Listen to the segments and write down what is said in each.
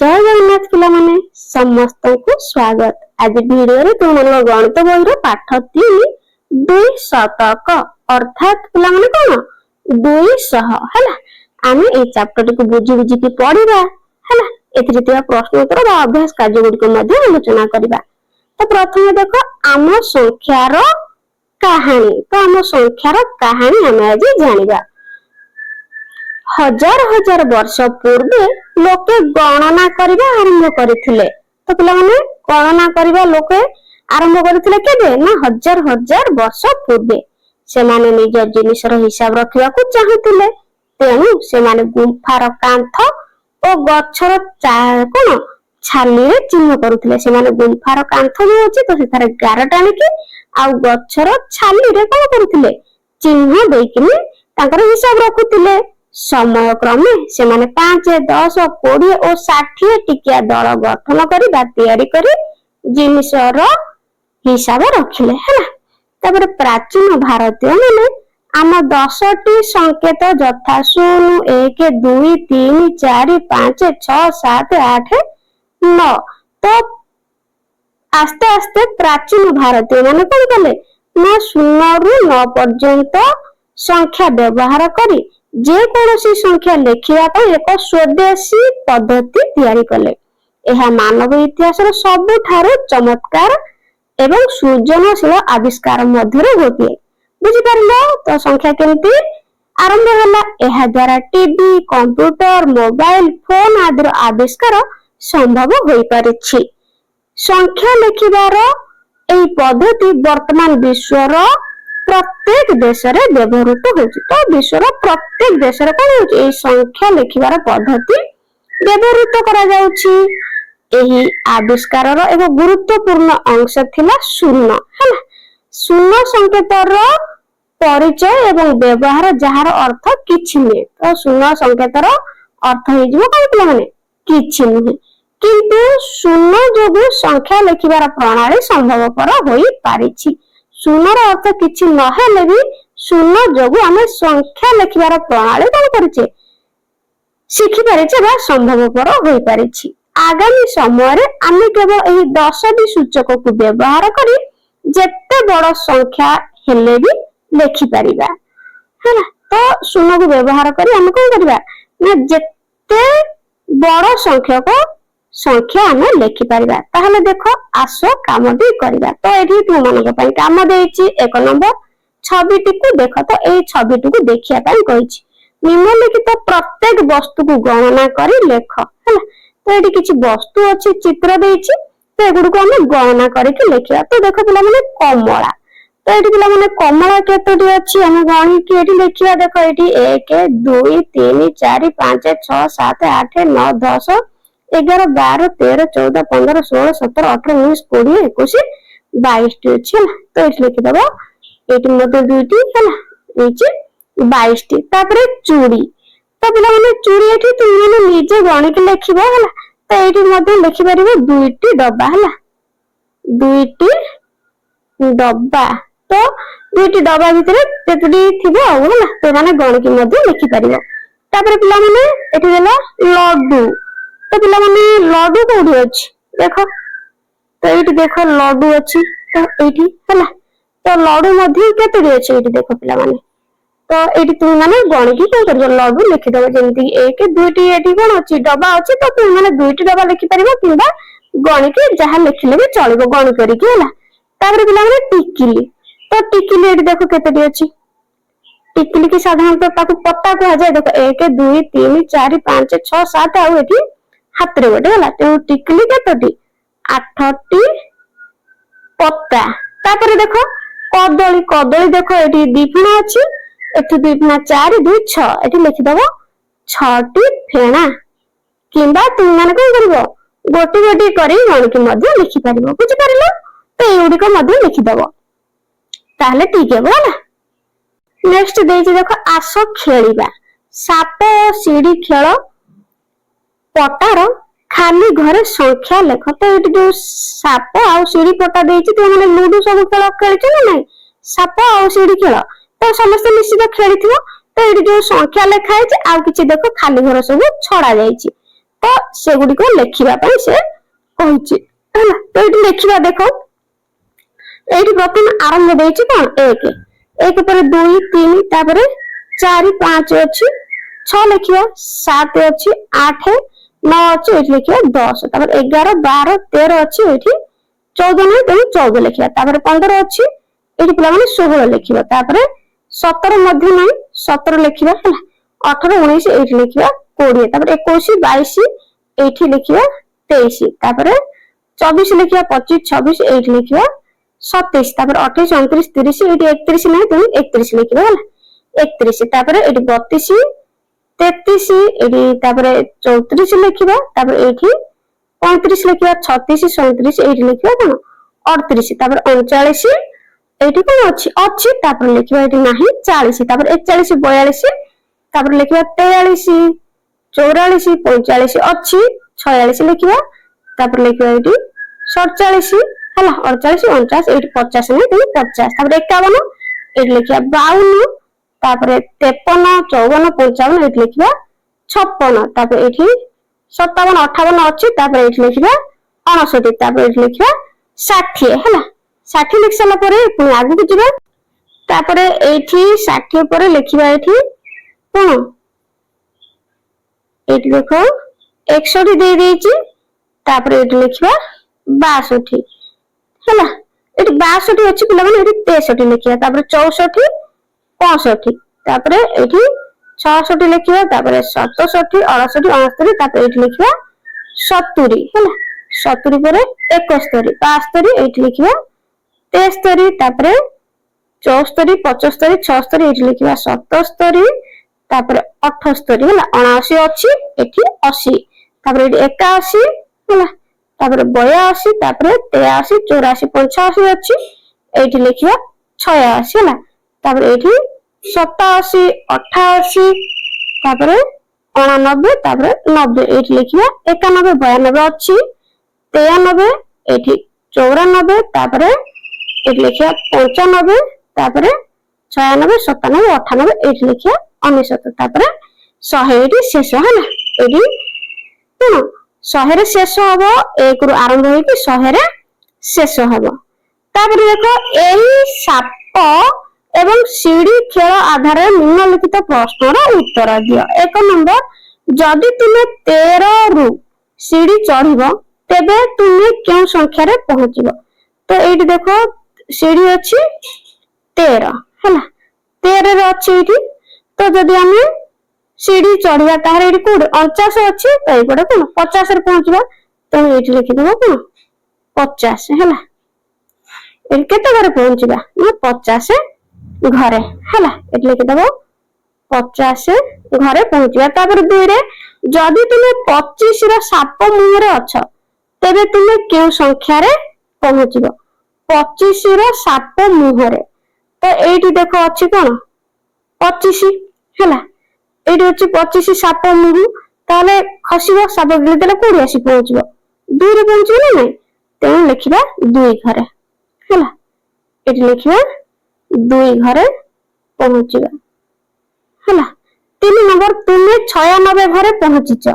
जय जगन्नाथ पिला माने समस्त को स्वागत। आज वीडियो रे तुम मन गणित बही रो पाठ 3 2 शतक अर्थात पिला माने कोन 200 हला आमे ए चैप्टर को बुझी बुझी की पढिबा हला एथिरे तिया प्रश्न उत्तर बा अभ्यास कार्य गुडी को मध्ये आलोचना करिबा। तो प्रथम देखो आम संख्यार कहानी। तो आम संख्यार कहानी आमे आज जानिबा। हजार हजार वर्ष पूर्वे लोके गणना करिबा आरंभ करथिले। तो पिला माने गणना करिबा लोके आरंभ करथिले केबे ना हजार हजार वर्ष पूर्वे। से माने निज जिनिसर हिसाब रखिबा को चाहुथिले, तेनु से माने गुंफार कांथ ओ गछर कोन छाली रे चिन्ह करूथिले। से माने गुंफार कांथ जो अछि तो सेथारे गार टाणी के आ गछर छाली रे कोन करूथिले चिन्ह देकिनी तांकर हिसाब रखुथिले। समय क्रमे से माने 5 10 20 और 60 टिकिया दल गठन करी बा तैयारी करी जिनिसर हिसाब रखिले हैला। तबरे प्राचीन भारतीय माने आम 10टी संकेत यथा 0 1 2 3 4 5 6 7 8 9। तो आस्ते आस्ते प्राचीन भारतीय माने कोन कले ना 0 रु 9 पर्यंत संख्या व्यवहार करी जे कोनोसी संख्या लेखिबा पर एक स्वदेशी पद्धति तैयारी कले। एहा मानव इतिहासर सबुठारो चमत्कार एवं सृजनशील आविष्कार मध्यरे गोटिए। बुझि पारिलो तो संख्या केमती आरंभ होला। एहा द्वारा टीवी कंप्यूटर मोबाइल फोन आदि आविष्कार संभव होई परिछि। संख्या लेखिबार एई पद्धति वर्तमान विश्वर प्रत्येक देश रे व्यवहृत होछि। तो विश्वर प्रत्येक देश रे कोन होछि ए संख्या लेखिबार पद्धति व्यवहृत करा जाउछि। एही आविष्कार रो एक गुरुत्वपूर्ण अंश थिला शून्य हैला। शून्य संकेतर परिचय एवं व्यवहार जहार अर्थ किछि नै। तो शून्य संकेतर अर्थ हे जिवो कहतिला माने किछि नै, किंतु शून्य जोगु संख्या लेखिबार प्रणाली संभवपर होई पारिछि। शून्यर अर्थ किछि नहेले भी शून्य जोगु आमे संख्या लेखिबार प्रणाली कोन करिचे शिखि पारिचे बा संभवपर होई पारिछि। आगामी समय रे आमे केवल एही 10टी सूचक को व्यवहार करी जेते बड़ संख्या हेले भी लेखि पारिबा हैला। तो शून्य को व्यवहार करी आमे कोन करिबा ना जेते बड़ संख्या आमे लेखि पारिबा। ताहले देखो आसो कामटी करिबा। तो एठी तू मनक पई काम देइछि। 1 नंबर छबिटी को देखो। तो एई छबिटी को देखिया पई कहिछि निम्नलिखित प्रत्येक वस्तु को गणना करी लेख हैला। तो एठी किछि वस्तु अछि चित्र देइछि। तो एगुड को हम गणना करी के लेखिया। तो देखो पिला माने कमला। तो एठी पिला माने कमला केतोटी अछि हम गणी के एठी लेखिया। देखो एठी 1 2 3 4 5 6 7 8 9 10 11 12 13 14 15 16 17 18 19 20 21 22 टी अछि ना। तो एठी लिखि दबो एठी मध्ये दुईटी हैला एठी 22 टी। तापरे चूड़ी। तो पिला माने चूड़ी एठी तुम माने निजे गणी के लेखिबो हैला। तो एठी मध्ये लिखि परिबो दुईटी डब्बा हैला, दुईटी डब्बा। तो दुईटी डब्बा भितरे केतडी थिबो हैला। तो माने गणी के मध्ये लिखि परिबो। तापरे पिला माने एठी देला लड्डू। तो पिला माने लड्डू कोडी अछि देखो। तो एठी देखो लड्डू अछि। तो एठी हैला। तो लड्डू मध्ये केतडी अछि एठी देखो पिला माने। तो एठी तुम माने गणी की कोन करबो लड्डू लिखि दबो। जेंति 1 2 टी एठी कोन अछि डब्बा अछि। तो तुम माने दुईटी डब्बा लिखि परिबो किबा गणी के जहा लिखिले भी चलिबो गणी करी के हैला। तापर पिला माने टिकिली। तो टिकिली एठी देखो केतडी अछि। टिकिली की साधारणतः ताकू पत्ता को जाय देखो 1 2 3 4 5 6 7 आ एठी हाथ रे गोटे हला। तो टिकली केतोटी 8टी पत्ता। तापर देखो कदली। कदली देखो एठी दीपना अछि। एठी दीपना 4 2 6 एठी लिखि दबो 6टी फेणा। किंबा तुम माने कोन करबो गोटी गोटी करी गणी के मध्ये लिखि परिबो। बुझि परिलो। तो एउडी को मध्ये लिखि दबो ताहले ठीक हेबो ना। नेक्स्ट देइछि देखो आसो खेलिबा। साप सीढ़ी खेल पटार खाली घरे संख्या लेख। तो ये जो साप आ सीढ़ी पटा देइछि तो माने लूडो सब खेल खेलिछ ना नहीं साप आ सीढ़ी खेल। तो समस्त निश्चित खेलिथिबो। तो ये जो संख्या लेखा है आ किछि देखो खाली घर सब छड़ा जाइछि। तो सेगुड़ी को लिखिबा पई से कहिछि हला। तो एठी लिखिबा देखो एठी प्रथम आरंभ देछि कोन 1 1 पर 2 3 तापर 4 5 अछि 6 लिखिबा 7 अछि 8 9 अछि एठी लिखिबा 10 तापर 11 12 13 अछि एठी 14 नै तो 14 लिखिबा तापर 15 अछि एठी पिला माने 16 लिखिबा तापर 17 मध्ये नै 17 लिखिबा हला 18 19 एठी लिखिबा 20 तापर 21 22 एठी लिखिबा 23 तापर 24 लिखिबा 25 26 एठी लिखिबा 27 तापर 28 29 30 एठी 31 नै तो 31 लिखिबा हला 31 तापर एठी 32 33 एठी तापर 34 लिखिबा तापर एठी 35 लिखिबा 36 37 एठी लिखिबा कोन 38 तापर 39 एठी कोन अछि अछि तापर लिखिबा एठी नाही 40 तापर 41 42 तापर लिखिबा 43 44 45 अछि 46 लिखिबा तापर लिखिबा एठी 47 हला 48 49 एठी 50 नै तो 50 तापर 51 एठी लिखिबा 52 तापर 53 54 55 एठी लिखिबा 56 तापर एठी 57 58 अछि तापर एठी लिखिबा 59 तापर एठी लिखिबा 60 हला 60 लिख सला परे पुनी आगु को जिबा तापर एठी 60 परे लिखिबा एठी कोन एठी देखो 61 दे देछि तापर एठी लिखिबा 62 हला एठी 62 अछि पिला माने एठी 63 लिखिबा तापर 64 65 तापर एठी 66 लिखिबा तापर 67 68 69 तापर एठी लिखिबा 70 हला 70 परे 71 72 एठी लिखिबा 73 तापर 74 75 76 एठी लिखिबा 77 तापर 78 हला 79 अछि एठी 80 तापर एठी 81 हला तापर 82 तापर 83 84 85 अछि एठी लिखिबा 86 हला तापर एठी 87 88 तापर 89 तापर 90 एठी लिखिबा 91 92 अछि 93 एठी 94 तापर एठी लिखिबा 95 तापर 96 97 98 एठी लिखिबा 99 तापर 100 एठी शेष हला एठी कोन 100 रे शेष हबो 1 रु आरंभ होई कि 100 रे शेष हबो। तापर देखो एही साप एवं सीढ़ी खेल आधार निम्नलिखित प्रश्नर उत्तर दियो। 1 नंबर जदि तुमे 13 रु सीढ़ी चढ़िबो तेबे तुमे केउ संख्या रे पहुंचिबो। तो एठी देखो सीढ़ी अछि 13 हला 13 रे अछि एठी तो जदि हमें सीढ़ी चढ़िया तार एठी कोड 49 अछि तो एपडे कोन 50 रे पहुंचबा तो एठी लिखि देबो कोन 50 हला एठी केते घरे पहुंचबा ना 50 घरे हला एठी लिखि देबो 50 घरे पहुंचबा। तापर 2 रे जदि तुमे 25 रो साप मुह रे अछ तेबे तुमे केउ संख्या रे पहुंचबो 25 रो साप मुह रे तो एठी देखो अछि कोन 25 हला एठी अछि 25 साप मुह ताले खसिबो साप गिले देले कोडी आसी पहुंचबो 2 रे पहुंचबो ना नै तेन लिखिबा 2 घरे हला एठी लिखिबा 2 घरे पहुंचबा हला। 3 नंबर तुमे 96 घरे पहुंचिछ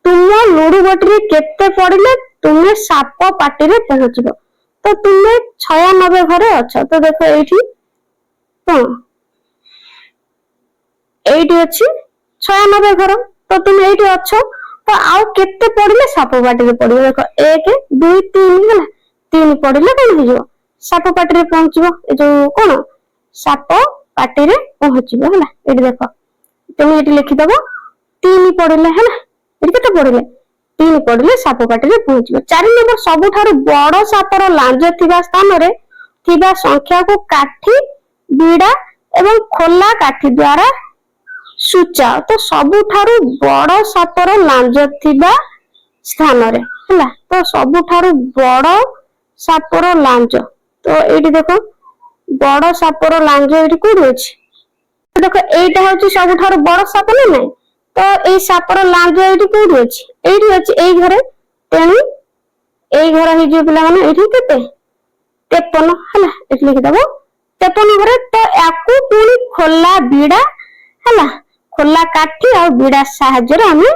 तुम लुडु गोटी केते पड़िले तुमे साप पाटी रे पहुंचबो तो तुमे 96 घरे अछ तो देखो एठी कोन एठी अछि 96 घर तो तुम एठी अछ तो आउ केते पड़िले साप पाटी रे पड़िबो देखो 1 2 3 हला 3 पड़िले कोन हिजो साप पाटी रे पहुंचबो ए जो कोन साप पाटी रे पहुंचबो हला एठी देखो तुम एठी लिखि दबो 3 पड़िले हला एठी केते पड़िले 3 पड़िले साप पाटी रे पहुंचबो। 4 नंबर सबुठारु बड़ सापर लांज थिबा स्थान रे थिबा संख्या को काठी बीड़ा एवं खोला काठी द्वारा सूचाओ तो सबुठारु बड़ सापर लांज थिबा स्थान रे हला तो सबुठारु बड़ सापर लांज तो एठी देखो बड़ सापर लांज एठी कोडी अछि देखो एटा होची सबुठारु बड़ साप नै नै तो एई सापर लांज एठी कोडी अछि एई घरे तेनु एई घर हि जे पिला माने एठी केते 53 हला एठी लिखि दबो 53 घरे तो याकू पुनी खोला बीड़ा हला खोला काठी आ बीड़ा साहाय्य रे हमें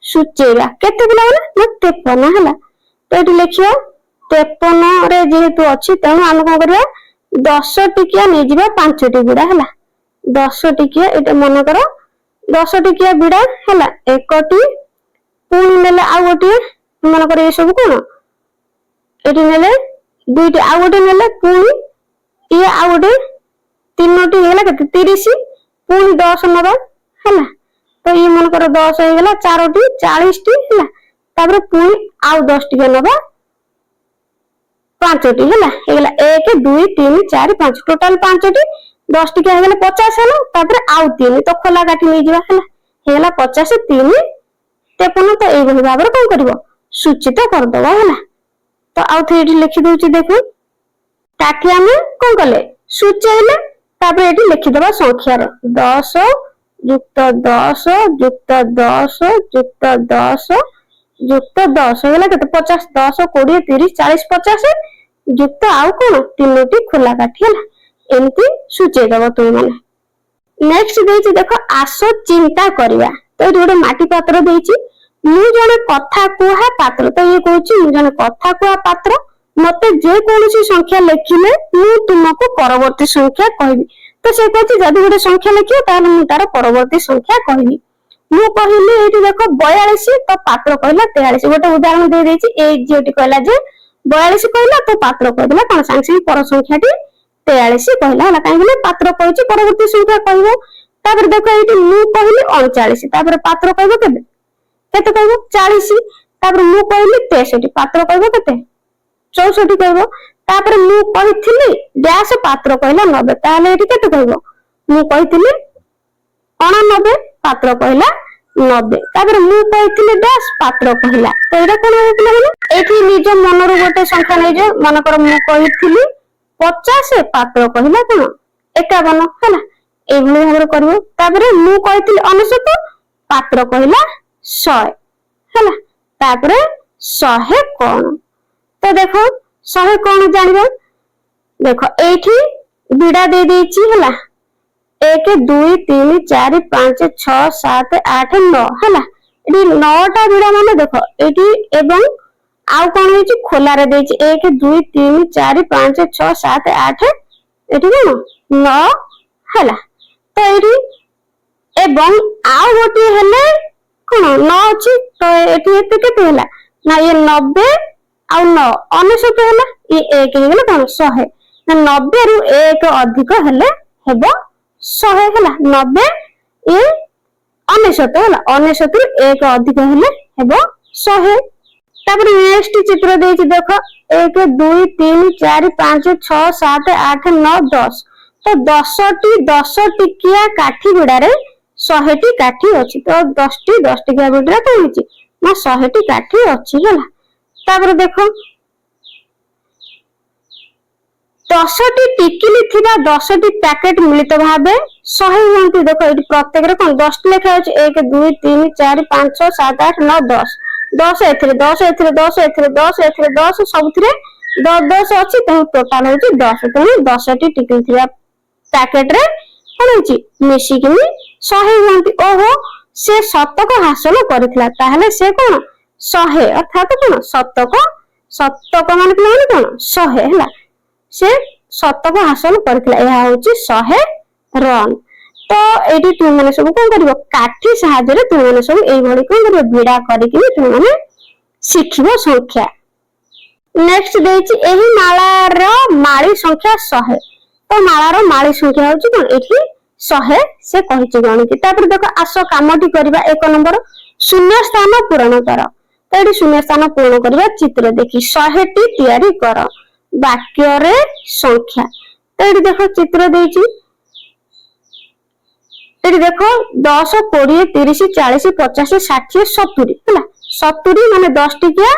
सूचेगा केते पिला ना 53 है। तो ये लिखिया 53 रे जेहेतु अच्छी तेणु आम कौन करवा 10 टिकिया नहीं जावा 5 टी बिड़ा है। 10 टिकिया ये मन कर 10 टिकिया बिड़ा है एक टी पुणी ने आउ गोटे मन कर ये सब कौन ये ने दुईटी आउ गोटे ने पुणी ये आउ गोटे 3 टी है 30 पुणी 10 नवा है। तो ये मन कर 10 हो 4 टी 40 टी है पुणी आउ 10 टी नवा 5 टी है 1 2 3 4 5 टोटाल 5 टी 10 टी 50 है आउ 3 तो खोला काटी नहीं जावा है 50 3 53 तो ये भाव में कौन कर सूचित करदे है। तो आउ थे लिखि दउची देखो काठी आम कौन कले सूचेले ये लिखिदबा संख्या 10 युक्त 10 युक्त 10 युक्त 10 युक्त 10 है 50 10 20 30 40 50 युक्त आउ कौन 3 टी खोला काठी है एमती सूचेदब तुम मैंने। नेक्स्ट देछि देखो आस चिंता करिया। तो ये गोटे माटी पात्र देछि मु जने कथा कुहा पात्र। तो ये कहूँ मु जने कथा कुहा पात्र मते जे कोनोसी संख्या लिखिले मु तुमको परवर्ती संख्या कहबी। तो से कहछि जदि गोटे संख्या लिखियो ताले मु तार परवर्ती संख्या कहबी। मु कहिली एठी देखो 42 तो पात्र कहला 43। गोटे उदाहरण दे देछि ए जेटी कहला जे 42 कहला तो पात्र कहला कोन संख्या पर संख्याटी 43 कहला हला काहे पात्र कहछि परवर्ती संख्या कहबो। तापर देखो एठी मु कहिली 39 तापर पात्र कहबो केबे केते कहबो 40। तापर मु कहिली 63 पात्र कहबो केते 64 कहबो। तापर मु कहिथिली डैश पात्र कहला 90 ताले एठी केते कहबो मु कहिथिली 89 पात्र कहला 90। तापर मु कहिथिली डैश पात्र कहला तो एटा कोन होतला माने एठी निज मनरो गोटे संख्या नै जे मन कर मु कहिथिली 50 पात्र कहला कोन 51 हैला ए भली भाबरे करबो। तापर मु कहिथिली 99 पात्र कहला 100 हैला तापर 100 कोन। तो देखो 100 कोन जानिबो देखो एठी बिडा दे देछि हैला 1 2 3 4 5 6 7 8 9 हैला एठी 9 टा बिडा माने देखो एठी एवं आउ कोन होछि खोला रे देछि 1 2 3 4 5 6 7 8 एठी कोन 9 हैला। तो एठी एवं आउ गोटी हेले कोन 9 अछि तो एठी एते केते हैला ना ये 90 आउ 9 99 हैला ये 1 हेले कोन 100 ना 90 रु 1 अधिक हेले हेबो 100 हैला 90 ये 99 हैला 99 रु 1 अधिक हेले हेबो 100। तापर नेक्स्ट चित्र देछि देखो 1 2 3 4 5 6 7 8 9 10 तो 10 टिकिया काठी बिड़ा रे 100 टी काठी अछि। तो 10 टिकिया बिड़ा कोन होछि ना 100 टी काठी अछि हैला। तापर देखो 10 टी टिकिली थिबा 10 टी पैकेट मिलित भाबे 100 होंती। देखो एटी प्रत्येक रे कोन 10 टी लेखा अछि 1 2 3 4 5 6 7 8 9 10 10 एथरे 10 एथरे 10 एथरे 10 एथरे 10 सबथिरे 10 10 अछि त टोटल होछि 10। तो 10 टी टिकिली थिबा पैकेट रे कोन होछि मिसी कि 100 होंती। ओहो से शतक हासिल करथिला ताहले से कोन 100 अर्थात कोन शतक माने कोन 100 हैला से शतक हासिल करथिला एहा होछि 100 रन। तो एटी तुम माने सब कोन करिवो काठी सहायता रे तुम माने सब एई भली कोन करिवो बिडा करिकि तुम माने शिखिबो संख्या। नेक्स्ट देछि एही मालार माळी संख्या 100। तो मालार माळी संख्या होछि कोन एठी 100 से कहिछि गणित। तापर देखो आसो कामटी करबा 1 नंबर शून्य स्थान पूर्ण कर। तो एठी शून्य स्थान पूर्ण करबा चित्र देखि 100 टी तयारी कर वाक्य रे संख्या। तो एठी देखो चित्र देछि एठी देखो 10 20 30 40 50 60 70 हैला 70 माने 10 टिकिया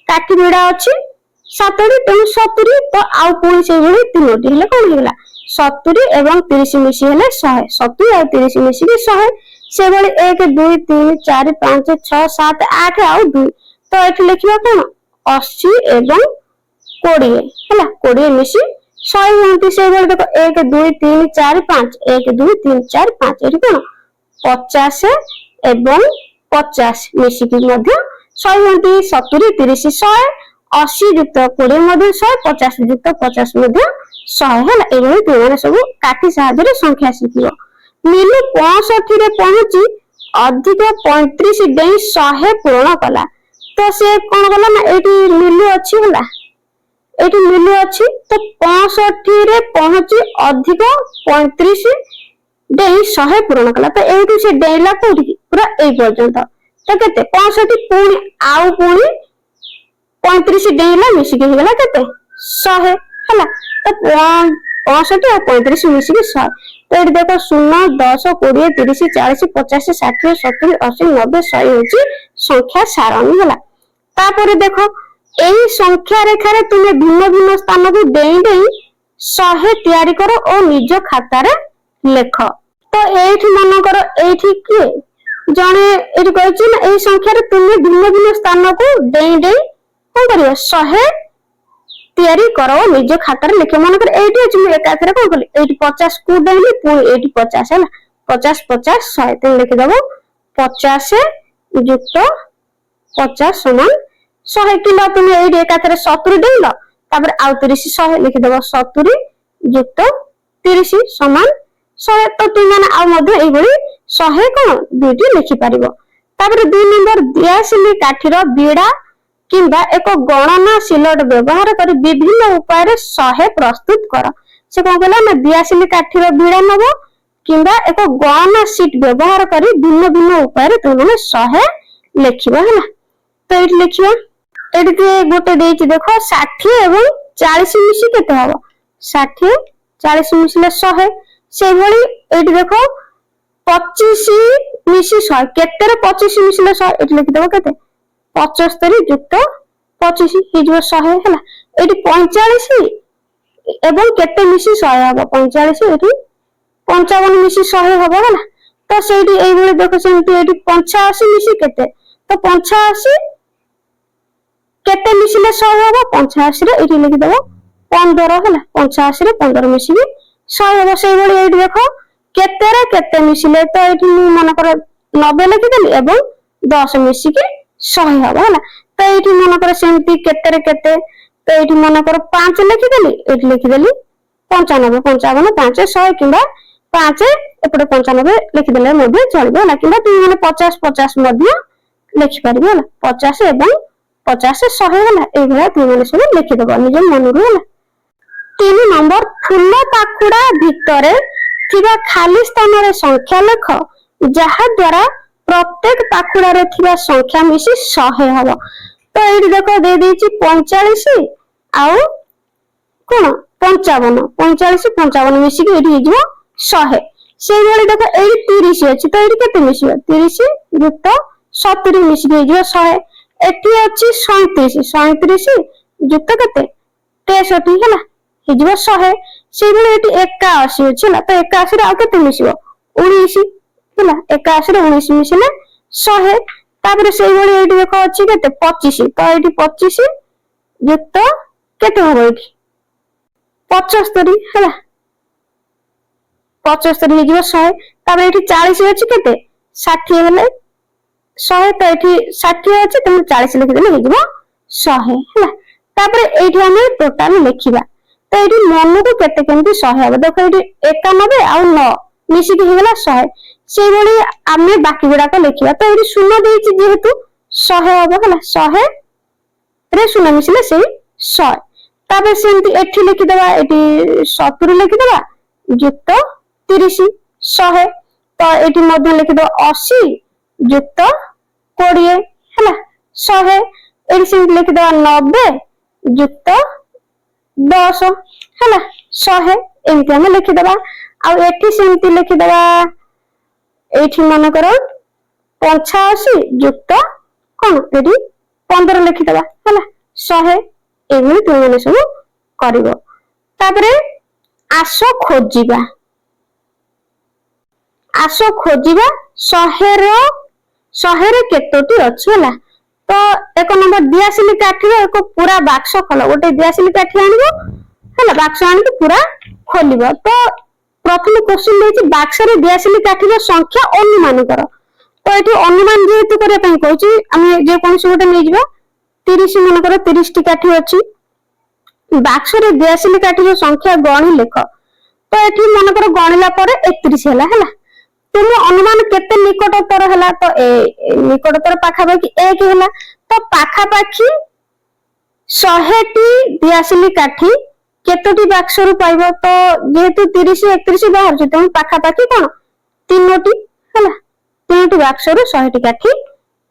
काठी बिडा अछि 70 तेनु 70 तो आउ पुणी से भली 3 टी हेले कोन हेला 70 एवं 30 मिसी हेले 100 70 और 30 मिसी के 100 से भली 1 2 3 4 5 6 7 8 आउ 2 तो एठी लिखिबा कोन 80 एवं 20 हैला 20 मिसी 100 होंती। से भली देखो 1 2 3 4 5 1 2 3 4 5 एठी कोन 50 एवं 50 ମିଶିକି ମଧ୍ୟ 100 ହୁଅନ୍ତି। 70 30 100, 80 ଯୁକ୍ତ 20 ମଧ୍ୟ 100, 50 ଯୁକ୍ତ 50 ମଧ୍ୟ 100 ହେଲା। ଏଭଳି ତୁମମାନେ ସବୁ କାଠି ସାହାଯ୍ୟରେ ସଂଖ୍ୟା ଶିଖିବ। ମିଲୁ 65 ରେ ପହଞ୍ଚି ଅଧିକ 35 ଡେଇଁ 100 ପୂରଣ କଲା। ତ ସେ କଣ କଲା ନା ଏଇଠି ମିଲୁ ଅଛି ହେଲା, ଏଇଠି ମିଲୁ ଅଛି ତ 65 ରେ ପହଞ୍ଚି ଅଧିକ 35 ଡେଇଁ 100 ପୂରଣ କଲା। ତ ଏଇଠୁ ସେ ଡେଇଁଲା କୋଉଠିକି ପୁରା ଏଇ ପର୍ଯ୍ୟନ୍ତ। ତ କେତେ 65 ପୁଣି ଆଉ ପୁଣି 35 ଡେଇଁଲା ମିଶିକି ହେଇଗଲା କେତେ 100 ହେଲା। ତ 65 ଆଉ 35 ମିଶିକି 100। ତ ଏଠି ଦେଖ 0 10 20 30 40 50 60 70 80 90 100 ହେଉଛି ସଂଖ୍ୟା ସାରଣୀ ହେଲା। ତାପରେ ଦେଖ ଏହି ସଂଖ୍ୟା ରେଖାରେ ତୁମେ ଭିନ୍ନ ଭିନ୍ନ ସ୍ଥାନକୁ ଡେଇଁ ଡେଇଁ 100 ତିଆରି କର ଓ ନିଜ ଖାତାରେ ଲେଖ। ତ ଏଇଠି ମନେକର ଏଇଠି କିଏ ଜଣେ ଏଠି କହିଛି ନା ଏଇ ସଂଖ୍ୟାରେ ତୁମେ ଭିନ୍ନ ଭିନ୍ନ ସ୍ଥାନକୁ ଡେଇଁ ଡେଇଁ କଣ କରିବ 100 ତିଆରି କର ଓ ନିଜ ଖାତାରେ ଲେଖ। ମନେକର ଏଇଠି ଅଛି ମୁଁ ଏକାଥରେ କଣ କଲି ଏଇଠି 50 କୁ ଡେଇଁଲି ପୁଣି ଏଇଠି 50 ହେଲା 50 50 100 ତେଣୁ ଲେଖିଦବ 50 ଯୁକ୍ତ 50 ସମାନ 100 କିଲୋ। ତୁମେ ଏଇଠି ଏକାଥରେ 70 ଡେଇଁଲ ତାପରେ ଆଉ 30 100 ଲେଖିଦବ 70 ଯୁକ୍ତ 30 ସମାନ 100। ତ ତୁମମାନେ ଆଉ ମଧ୍ୟ ଏଇଭଳି 100 କଣ ଦୁଇଟି ଲେଖିପାରିବ। ତାପରେ 2 ନମ୍ବର ଦିଆସିଲି କାଠିର ବିଡ଼ା କିମ୍ବା ଏକ ଗଣନା ସିଲଟ ବ୍ୟବହାର କରି ବିଭିନ୍ନ ଉପାୟରେ 100 ପ୍ରସ୍ତୁତ କର। ସେ କଣ କଲା ନା ଦିଆସିଲି କାଠିର ବିଡ଼ା ନବ କିମ୍ବା ଏକ ଗଣନା ସିଟ୍ ବ୍ୟବହାର କରି ଭିନ୍ନ ଭିନ୍ନ ଉପାୟରେ ତୁମମାନେ 100 ଲେଖିବା ହେଲା। ତ ଏଇଠି ଲେଖିବା ଏଠି ଗୋଟେ ଦେଇଛି ଦେଖ 60 ଏବଂ 40 ମିଶି କେତେ ହବ 60 40 ମିଶିଲେ 100। ସେଇଭଳି ଏଇଠି ଦେଖ 25 ମିଶି 100 କେତେରେ 25 ମିଶିଲେ 100 ଏଠି ଲେଖିଦବ କେତେ 75 ଯୁକ୍ତ 25 ହେଇଯିବ 100 ହେଲା। ଏଠି 45 ଏବଂ କେତେ ମିଶି 100 ହବ 45 ଏଠି 55 ମିଶି 100 ହବ ହେଲା। ତ ସେଇଠି ଏଇଭଳି ଦେଖ ସେମିତି ଏଠି 85 ମିଶି କେତେ ତ 85 କେତେ ମିଶିଲେ 100 ହବ 85 ରେ ଏଠି ଲେଖିଦବ 15 ହେଲା 85 ରେ 15 ମିଶିକି 100 ହବ। ସେଇଭଳି ଏଇଠି ଦେଖ କେତେରେ କେତେ ମିଶିଲେ ତ ଏଠି ମୁଁ ମନେକର 90 ଲେଖିଦେଲି ଏବଂ 10 ମିଶିକି 100 ହବ ହେଲା। ତ ଏଇଠି ମନେକର ସେମିତି କେତେରେ କେତେ ତ ଏଇଠି ମନେକର 5 ଲେଖିଦେଲି ଏଠି ଲେଖିଦେଲି 95 55 5 100 କିମ୍ବା 5 ଏପଟେ 95 ଲେଖିଦେଲେ ମଧ୍ୟ ଚଳିବ ହେଲା। କିମ୍ବା ତୁମେ ମାନେ 50 50 ମଧ୍ୟ ଲେଖିପାରିବ ହେଲା 50 ଏବଂ 50 100 ହେଲା। ଏଇଭଳିଆ ତୁମମାନେ ସବୁ ଲେଖିଦବ ନିଜ ମନରୁ ହେଲା। 3 ନମ୍ବର ଫୁଲ ପାଖୁଡା ଭିତରେ ଥିବା ଖାଲି ସ୍ଥାନରେ ସଂଖ୍ୟା ଲେଖ ଯାହା ଦ୍ୱାରା ପ୍ରତ୍ୟେକ ପାଖୁଡାରେ ଥିବା ସଂଖ୍ୟା ମିଶି 100 ହବ। ତ ଏଇଠି ଦେଖ ଦେଇଛି 45 ଆଉ କଣ 55 45 55 ମିଶିକି ଏଇଠି ହେଇଯିବ 100। ସେଇଭଳି ଦେଖ ଏଇଠି 30 ଅଛି ତ ଏଇଠି କେତେ ମିଶିବ 30 ଯୁକ୍ତ 70 ମିଶିକି ହେଇଯିବ 100। ଏଠି ଅଛି 37 37 ଯୁକ୍ତ କେତେ 63 ହେଲା ହେଇଯିବ 100। ସେଇଭଳି ଏଠି 81 ଅଛି ହେଲା ତ 81 ରେ ଆଉ କେତେ ମିଶିବ 19 ହେଲା 81 ରେ 19 ମିଶିଲେ 100। ତାପରେ ସେଇଭଳି ଏଇଠି ଦେଖ ଅଛି କେତେ 25 ତ ଏଇଠି 25 ଯୁକ୍ତ କେତେ ହବ ଏଇଠି 75 ହେଲା 75 ହେଇଯିବ 100। ତାପରେ ଏଠି 40 ଅଛି କେତେ 60 ହେଲେ 100 ତ ଏଠି 60 ଅଛି ତେଣୁ 40 ଲେଖିଦେଲେ ହେଇଯିବ 100 ହେଲା। ତାପରେ ଏଇଠି ଆମେ ଟୋଟାଲ ଲେଖିବା ତ ଏଇଠି ମନକୁ କେତେ କେମିତି 100 ହବ ଦେଖ ଏଇଠି 91 ଆଉ 9 ମିଶିକି ହେଇଗଲା 100। ସେଇଭଳି ଆମେ ବାକି ଗୁଡାକ ଲେଖିବା ତ ଏଇଠି ଶୂନ ଦେଇଛି ଯେହେତୁ 100 ହବ ହେଲା 100 ରେ ଶୂନ ମିଶିଲେ ସେଇ 100। ତାପରେ ସେମିତି ଏଠି ଲେଖିଦବା ଏଠି 70 ଲେଖିଦବା ଯୁକ୍ତ 30 100। ତ ଏଠି ମଧ୍ୟ ଲେଖିଦବା 80 ଯୁକ୍ତ 20 ହେଲା 100। ଏଠି ସେମିତି ଲେଖିଦବା 90 ଯୁକ୍ତ 10 ହେଲା 100 ଏମିତି ଆମେ ଲେଖିଦବା। ଆଉ ଏଠି ସେମିତି ଲେଖିଦବା ଏଇଠି ମନେକର 85 ଯୁକ୍ତ କଣ ଏଠି 15 ଲେଖିଦବା ହେଲା 100। ଏଭଳି ତୁମମାନେ ସବୁ କରିବ। ତାପରେ ଆସ ଖୋଜିବା 100ରେ କେତୋଟି ଅଛି ହେଲା। ତ 1 ନମ୍ବର ଦିଆସିଲି କାଠିର ଏକ ପୁରା ବାକ୍ସ ଖୋଲ। ଗୋଟେ ଦିଆସିଲି କାଠି ଆଣିବ ହେଲା ବାକ୍ସ ଆଣିକି ପୁରା ଖୋଲିବ। ତ ପ୍ରଥମ କ୍ୱେଶ୍ଚନ ଦେଇଛି ବାକ୍ସରେ ଦିଆସିଲି କାଠିର ସଂଖ୍ୟା ଅନୁମାନ କର। तो ये अनुमान जेहेतु करने कहूँ आम जेकोसी गोटे नहीं 30 मनकर 30 टी काठी अच्छी बाक्स रे 82 काठी संख्या गणी लेख तो ये मनकर गणिला 31 है तुम अनुमान केते निकटतर है तो निकटतर पाखापाखि 1 है तो पाखापाखि 100 टी 82 काठी केतोटी बाक्स रु पाइब तो जेहेतु 30 31 बाहर तेणु पाखापाखि कौन 3टी है 3टी बाक्स रु 100 टी काठी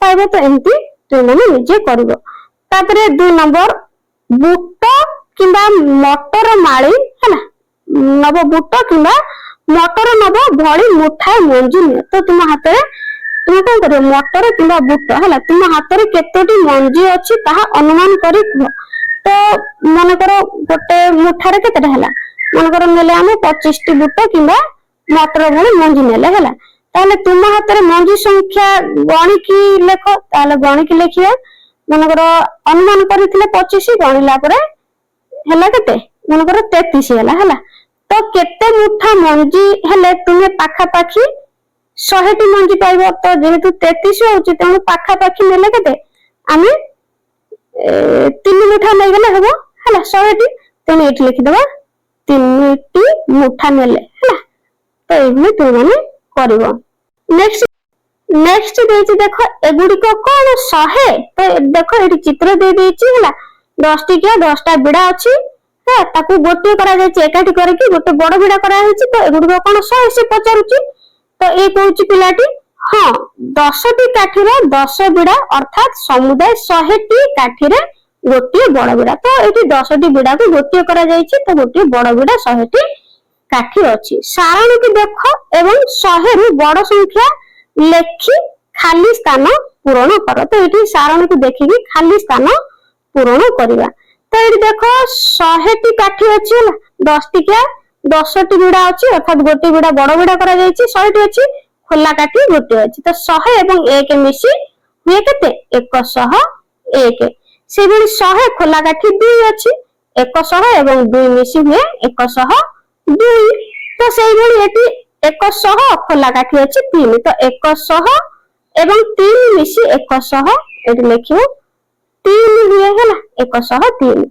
पाइब तो एमती तुम निजे कर 2 नंबर बुट किंबा मटर माली है नब बुट किंबा मटर नब भली मुठाए मंजी नियो तो तुम हाथ में तुम कौन कर मटर किंबा बुट है तुम हाथ में केतोटी मंजी अच्छी ताहा अनुमान करी तो मन कर गोटे मुठार के मन कर नेले आम 25 टी बुट किंबा मटर भली मंजी नेले है ताले तुम हाथ में मंजी संख्या गणिकी लेख ताले गणिकी लेखिया मनकर अनुमान करथिले 25 गणिला परे हला केते मनकर 33 हला तो केते मुठा मंजी हेले तुमे पाखा पाखी 100 टी मंजी पाइबो तो जेहेतु 33 होउची तेनु पाखा पाखी नेले केते आमे 3 मुठा नै गेले हबो हला 100 टी तेनु एठी लिखि दबा 3 टी मुठा नेले हला तो एभली तू माने करबो नेक्स्ट देछि देखो एगुडी को कोन 100 तो देखो एठी चित्र दे देछि हला 10 टी के 10 टा बिडा अछि है ताकू गोटे करा जाय एकाठी करके गोटे बड़ बिडा करा होछि तो एगुडी को कोन 100 से पचारुछि तो ए कहूछि पिलाटी हां 10 टी काठी रे 10 बिडा अर्थात समुदाय 100 टी काठी रे गोटे बड़ बिडा तो एठी 10 टी बिडा को गोटे करा जायछि तो गोटे बड़ बिडा 100 टी काठी अछि सारणी के देखो एवं 100 रु बड़ संख्या लेखि खाली स्थान पूरण कर तो ये सारण को देखिकी खाली स्थान पूरण करवा तो ये देखो 100 टी काठी अच्छी 10 टिकिया 10 टी बिड़ा अच्छी अर्थात गोटे बिड़ा बड़ बिड़ा करा जायछि 100 टी अच्छी खोला काठी गोटे अच्छी तो 100 एवं 1 मिसी हुए केते 101 से भी 100 खोला काठी 2 अच्छी 100 एवं 2 मिसी हुए 102 तो से भली एटी 100 खोला काठी अछि 3 तो 100 एवं 3 मिसी 100 एटी लिखियो 3 हुए है ना 103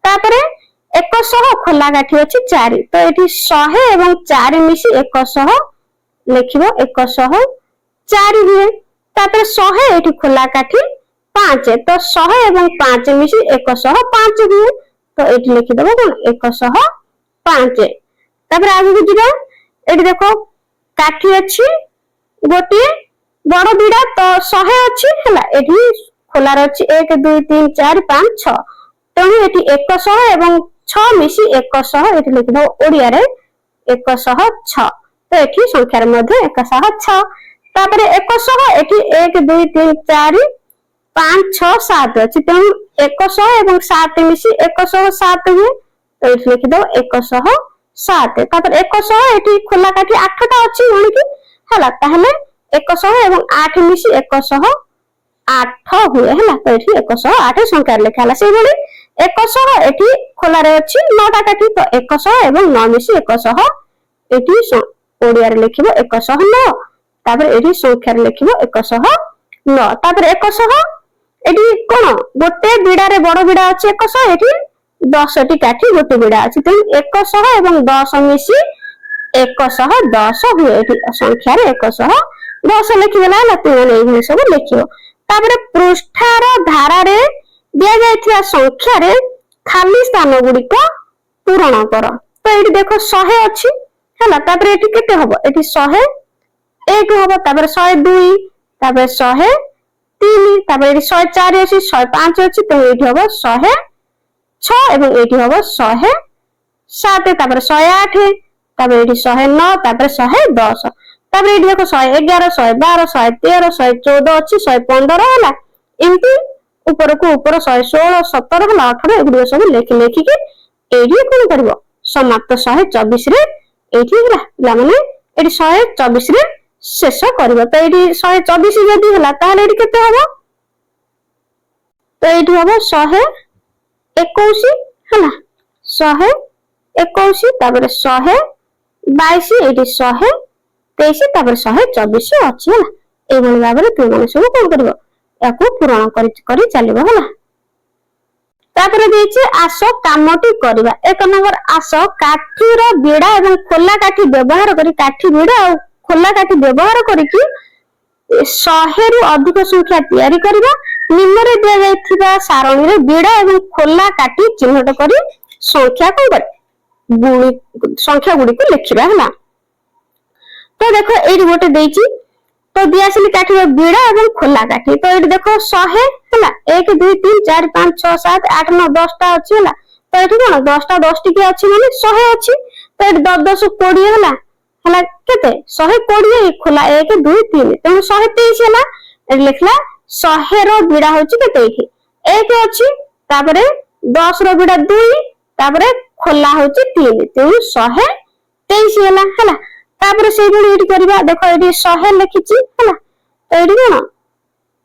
तापरे 100 खोला काठी अछि 4 तो एटी 100 एवं 4 मिसी 100 लिखिबो 104 हुए तापरे 100 एटी खोला काठी 5 तो 100 एवं 5 मिसी 105 हुए तो एटी लिखि देबो कोन 105 तापरे आगु को जिबा एटी देखो काठी अछि गोटे बड़ बिडा तो 100 अछि हला एठी खोलार अछि 1 2 3 4 5 6 तेणु एठी 100 एवं 6 मिसी 100 एठी लिखि दो ओडिया रे 106 तो एठी संख्या मध्ये 106 तापरे 100 एठी 1 2 3 4 5 6 7 अछि तेणु 100 एवं 7 मिसी 107 हुए तो एठी लिखि दो 107 तापर 100 एठी खोला काठी 8 टा अछि गणिकी हला ताहले 100 एवं 8 मिसी 108 हुए हला तो एठी 108 संख्या लेखा हला से भली 100 एठी खोला रे अछि 9 टा काठी तो 100 एवं 9 मिसी 100 एठी ओडिया रे लिखिबो 109 तापर एठी संख्या रे लिखिबो 109 तापर 100 एठी कोन गोटे बिडा रे बड़ बिडा अछि 100 एठी 10 टी काठी गोटे बिडा अछि तो 100 एवं 10 मिसी 110 हुए एठी संख्या रे 110 लिखि देला ना तू एही सब लिखियो तापर पृष्ठार धारा रे दिया जायथिया संख्या रे खाली स्थान गुडी को पूरण कर तो एठी देखो 100 अछि हला तापर एठी केते हबो एठी 100 1 हबो तापर 102 तापर 100 3 तापर एठी 104 अछि 105 अछि तो एठी हबो 100 6 एवं एठी हबो 100 7 तापर 108 तापर एठी 109 तापर 110 तापर एठी देखो 111 112 113 114 अछि 115 होला एमती ऊपर को ऊपर 116 17 होला 18 एगुडी सब लेखि लेखि के एठी कोन करबो समाप्त 124 रे एठी होला ला माने एठी 124 रे शेष करबो तो एठी 124 जदी होला ताले एठी केते हबो तो एठी हबो 121 होला 121 तापर 122 एठी 123 तापर 124 अछि होला এইଭଳି ଭାବରେ ତୁମେ ମାନେ ସବୁ କଣ କରିବ ୟାକୁ ପୂରଣ କରି ଚାଲିବ ହେଲା। ତାପରେ ଦେଇଛି ଆସ କାମଟି କରିବା। 1 ନମ୍ବର ଆସ କାଠିର ବିଡା ଏବଂ ଖୋଲା କାଠି ବ୍ୟବହାର କରି କାଠି ବିଡା ଆଉ ଖୋଲା କାଠି ବ୍ୟବହାର କରିକି 100 ରୁ ଅଧିକ ସଂଖ୍ୟା ତିଆରି କରିବା। ନିମ୍ନରେ ଦିଆଯାଇଥିବା ସାରଣୀରେ ବିଡା ଏବଂ ଖୋଲା କାଠି ଚିହ୍ନଟ କରି ସଂଖ୍ୟା ଗୁଡିକୁ ଲେଖିବା ହେଲା। ତ ଦେଖ ଏଇଠି ଗୋଟେ ଦେଇଛି ତ ଦିଆସିଲି କାଠିର ବିଡା ଏବଂ ଖୋଲା କାଠି। ତ ଏଇଠି ଦେଖ 100 ହେଲା 1 2 3 4 5 6 7 8 9 10ଟା ଅଛି ହେଲା। ତ ଏଠି କଣ 10ଟା 10 ଟିକେ ଅଛି ମାନେ 100 ଅଛି। ତ ଏଠି 10 10 20 ହେଲା ହେଲା କେତେ 120 ଖୋଲା 1 2 3 ତେଣୁ 123 ହେଲା। ଏଠି ଲେଖିଲା 100 ର ବିଡା ହଉଛି କେତେ ଏଠି 1 ଅଛି ତାପରେ 10 ର ବିଡା 2 ତାପରେ ଖୋଲା ହଉଛି 3 ତେଣୁ 123 ହେଲା ହେଲା। ତାପରେ ସେଇଭଳି ଏଠି କରିବା ଦେଖ ଏଠି 100 ଲେଖିଛି ହେଲା। ତ ଏଠି କଣ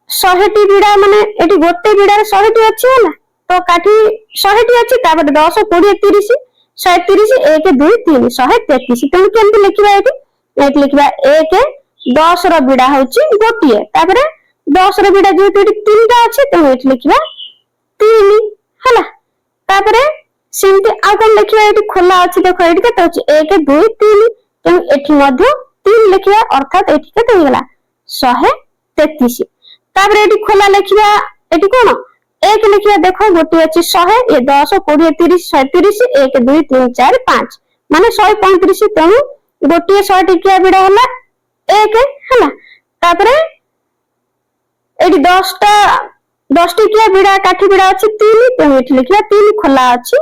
100ଟି ବିଡା ମାନେ ଏଠି ଗୋଟେ ବିଡାରେ 100ଟି ଅଛି ହେଲା। ତ କାଠି 100ଟି ଅଛି ତାପରେ 10 20 30 130 1 2 3 133 ତେଣୁ କେମିତି ଲେଖିବା ଏଠି ଲେଖିବା 1 10 ର ବିଡା ହଉଛି ଗୋଟିଏ ତାପରେ 10 ର ବିଡା ଯେହେତୁ ଏଠି 3ଟା ଅଛି ତେଣୁ ଏଠି ଲେଖିବା 3 ହେଲା। ତାପରେ ସେମିତି ଆଉ କଣ ଲେଖିବା ଏଠି ଖୋଲା ଅଛି ଦେଖ ଏଠି କେତେ ଅଛି 1 2 3 ତେଣୁ ଏଠି ମଧ୍ୟ 3 ଲେଖିବା ଅର୍ଥାତ ଏଠି କେତେ ହେଇଗଲା 133। ତାପରେ ଏଠି ଖୋଲା ଲେଖିବା ଏଠି କଣ 1 ଲେଖିବା ଦେଖ ଗୋଟିଏ ଅଛି 100 ଏ 10 20 30 130 1 2 3 4 5 ମାନେ 135 ତେଣୁ ଗୋଟିଏ 100 ଟିକିଆ ବିଡା ହେଲା 1 ହେଲା। ତାପରେ ଏଠି 10 ଟିକିଆ ବିଡା କାଠି ବିଡା ଅଛି 3 ତେଣୁ ଏଠି ଲେଖିବା 3 ଖୋଲା ଅଛି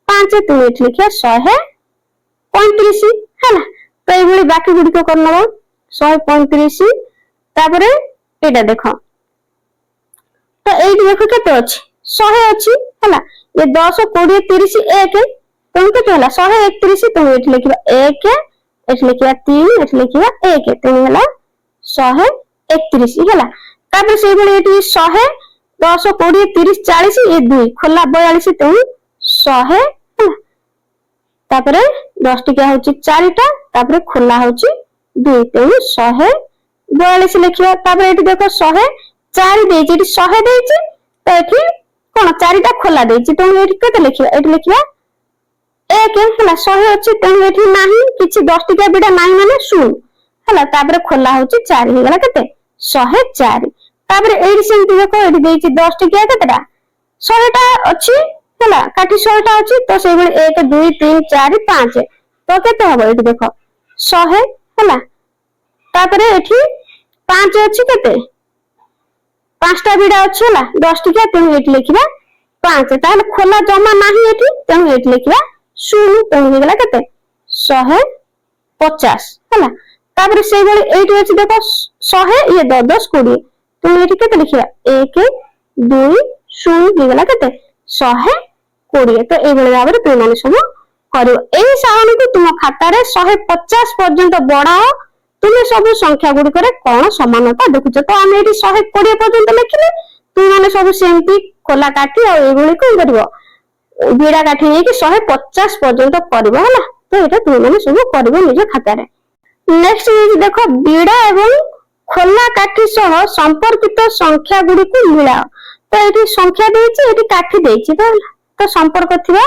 5 ତେଣୁ ଏଠି ଲେଖିବା 135 ହେଲା। ତ এইভাবে বাকি গুড়িক করনব 135 তারপরে এটা দেখো তো এইটি দেখো কেতে আছে 100 আছে ହେଲା ये 10 20 30 1 তেমন কেতে হলা 131 তেমন এটি লিখিবা 1 এটি লিখিবা 3 এটি লিখিবা 1 তেমন হলা 131 ହେଲା। তারপরে সেইভাবে এটি 100 10 20 30 40 ये 2 খোলা 42 তেমন 100 ହେଲା। তারপরে 10 টিকা হচ্ছে 4টা তারপরে খোলা হচ্ছে 2 তেমন 142 লিখিবা। তারপরে এটি দেখো 104 দেইছি এটি 100 দেইছি তো এটি কোন 4টা খোলা দেইছি তেমন এটি কত লিখিবা এটি লিখিবা 1 ହେଲା 100 ଅଛି তেমন এটি ନାହିଁ কিছু 10 টিকা বিডা ନାହିଁ মানে 0 ହେଲା। তারপরে খোলা হচ্ছে 4 ହେଇଗଲା কেতে 104। তারপরে এইটি সেমতি দেখো এটি দেইছি 10 টিকা কেতেটা 100টা ଅଛି ହେଲା কাঠি 100টা ଅଛି তো সেইভাবে 1 2 3 4 5 তো কেতে হবে এটি দেখো 100 ହେଲା। তারপরে এটি 5 ଅଛି কেতে 5টা বিডা ଅଛି ହେଲା 10 টিকা তেমন এটি লিখিবা 5 তাহলে খোলা জমা ନାହିଁ এটি তেমন এটি লিখিবা 0 তেমন ହେଇଗଲା কেতে 150 ହେଲା। তারপরে সেইভাবে এইটি ଅଛି দেখো 100 ইয়ে 10 20 তেমন এটি কেতে লিখিবা 1 2 0 ହେଇଗଲା কেতে 120। তো এইভাবে ভাবে তুমি মানে সব করো এই সারণীକୁ ତୁମ ଖାତାରେ 150 পর্যন্ত বড়াও। তুমি সব সংখ্যা গুড়িকরে কোন সমানতা দেখুছ তো আমি এটি 120 পর্যন্ত লিখিলে তুমি মানে সব সেমতি খোলা কাঠি আর এইগুলি কোন করিব বিড়া কাঠি নেকি 150 পর্যন্ত করব হলা। তো এটা তুমি মানে সব করবে নিজ খাতারে। নেক্সট দেখো বিড়া এবং খোলা কাঠি সহ সম্পর্কিত সংখ্যা গুড়িକୁ মিলাও। তো এটি সংখ্যা দিয়েছি এটি কাঠি দিয়েছি তো সম্পর্ক থিবা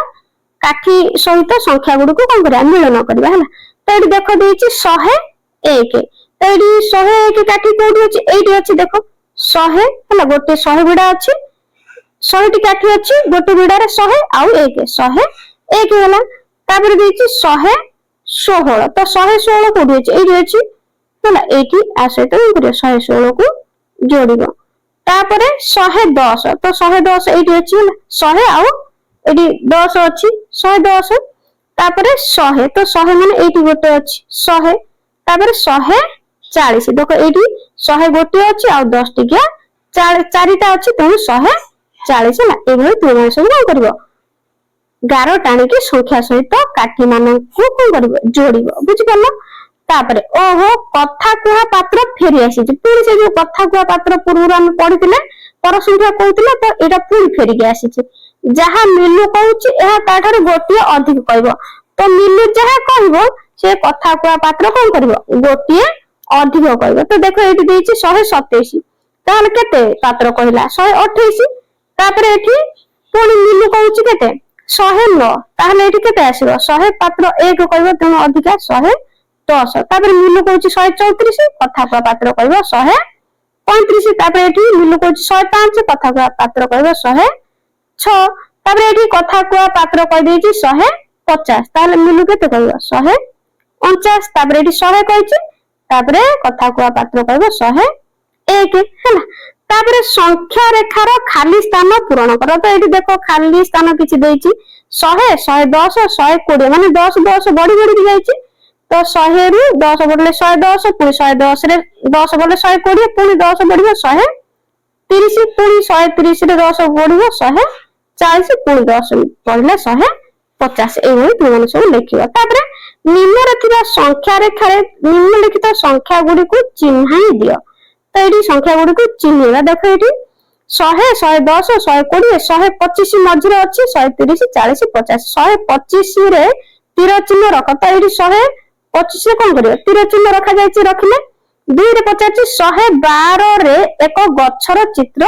কাঠি সহিত সংখ্যা গুড়িକୁ কোন করিয়া মিলন করিবা হলা। তো এটি দেখো দিয়েছি 101 তো এটি 101 কাঠি কোটি আছে এইটি আছে দেখো 100 হলা গোটে 100 বিড়া আছে 100টি কাঠি আছে গোটে বিড়ারে 100 ଆଉ 101 ହେଲା। তারপরে দিয়েছি 116 তো 116 কোটি আছে এইটি আছে ହେଲା এইটি আসে তো কোন করিয়া 116 କୁ जोड़िब। তারপরে 110 তো 110 এইটি আছে 100 ଆଉ এটি 10 ଅଛି 110 তারপরে 100 তো 100 মানে এইটি গোটে আছে 100 তারপরে 140 দেখো এইটি 100 গোটে আছে আর 10 টিকা 4টা আছে তেমন 140 ହେଲା। এইভাবে তুমি মানে সব কোন করিব গার টাণিকি সংখ্যা সহিত কাঠি মানকু কোন করিব जोड़िब বুঝি পারলো। তারপরে ওহো কথা কুয়া পাত্র ফেরি আসিছে পুଣି সে যে কথা কুয়া পাত্র পূর্বରୁ ଆମେ পড়িଥିଲେ পর সংখ্যা কହୁଥିଲେ তো এটা পুଣି ফেরিକି ଆସିছে। ଯାହା ମିଲୁ କହୁଛି ଏହା ତାଠାରୁ ଗୋଟିଏ ଅଧିକ କହିବ। ତ ମିଲୁ ଯାହା କହିବ ସେ କଥା କୁଆ ପାତ୍ର କଣ କରିବ ଗୋଟିଏ ଅଧିକ କହିବ। ତ ଦେଖ ଏଠି ଦେଇଛି 127, ତାହେଲେ କେତେ ପାତ୍ର କହିଲା 128। ତାପରେ ଏଠି ପୁଣି ମିଲୁ କହୁଛି କେତେ 109, ତାହେଲେ ଏଠି କେତେ ଆସିବ 100 ପାତ୍ର 1 କହିବ, ତେଣୁ ଅଧିକା 110। ତାପରେ ମିଲୁ କହୁଛି 134, କଥା କୁହା ପାତ୍ର କହିବ 135। ତାପରେ ଏଠି ମିଲୁ କହୁଛି 105, କଥା କୁହା ପାତ୍ର କହିବ 106। ତାପରେ ଏଠି କଥା କୁହା ପାତ୍ର କହିଦେଇଛି 150, ତାହେଲେ ମିଲୁ କେତେ କହିବ 149। ତାପରେ ଏଠି 100 କହିଛି, ତାପରେ କଥା କୁହା ପାତ୍ର କହିବ 101 ହେଲା। ତାପରେ ସଂଖ୍ୟା ରେଖାର ଖାଲି ସ୍ଥାନ ପୂରଣ କର। ତ ଏଠି ଦେଖ ଖାଲି ସ୍ଥାନ କିଛି ଦେଇଛି 100, 110, 120, ମାନେ 10 10 ବଢି ବଢିକି ଯାଇଛି। ତ 100 ରୁ 10 ବଢିଲେ 110, ପୁଣି 110 ରେ 10 ବଢିଲେ 120, ପୁଣି 10 ବଢିବ 130, ପୁଣି 130 ରେ 10 ବଢିବ 140, ପୁଣି 10 ବଢିଲେ 150। এইভাবে ତୁମମାନେ ସବୁ ଲେଖିବ। ତାପରେ ନିମ୍ନରେ ଥିବା ସଂଖ୍ୟା ରେଖାରେ ନିମ୍ନଲିଖିତ ସଂଖ୍ୟା ଗୁଡିକୁ ଚିହ୍ନାଇ ଦିଅ। ତ ଏଠି ସଂଖ୍ୟା ଗୁଡିକୁ ଚିହ୍ନିବା। ଦେଖ ଏଠି 100, 110, 120, 125 ମଝିରେ ଅଛି 130, 40, 50। 125 ରେ ତୀର ଚିହ୍ନ ରଖ। ତ ଏଠି 125 କଣ କରିବ ତୀର ଚିହ୍ନ ରଖାଯାଇଛି, ରଖିଲେ। 2 ରେ ପଚାରୁଛି 112 ରେ ଏକ ଗଛର ଚିତ୍ର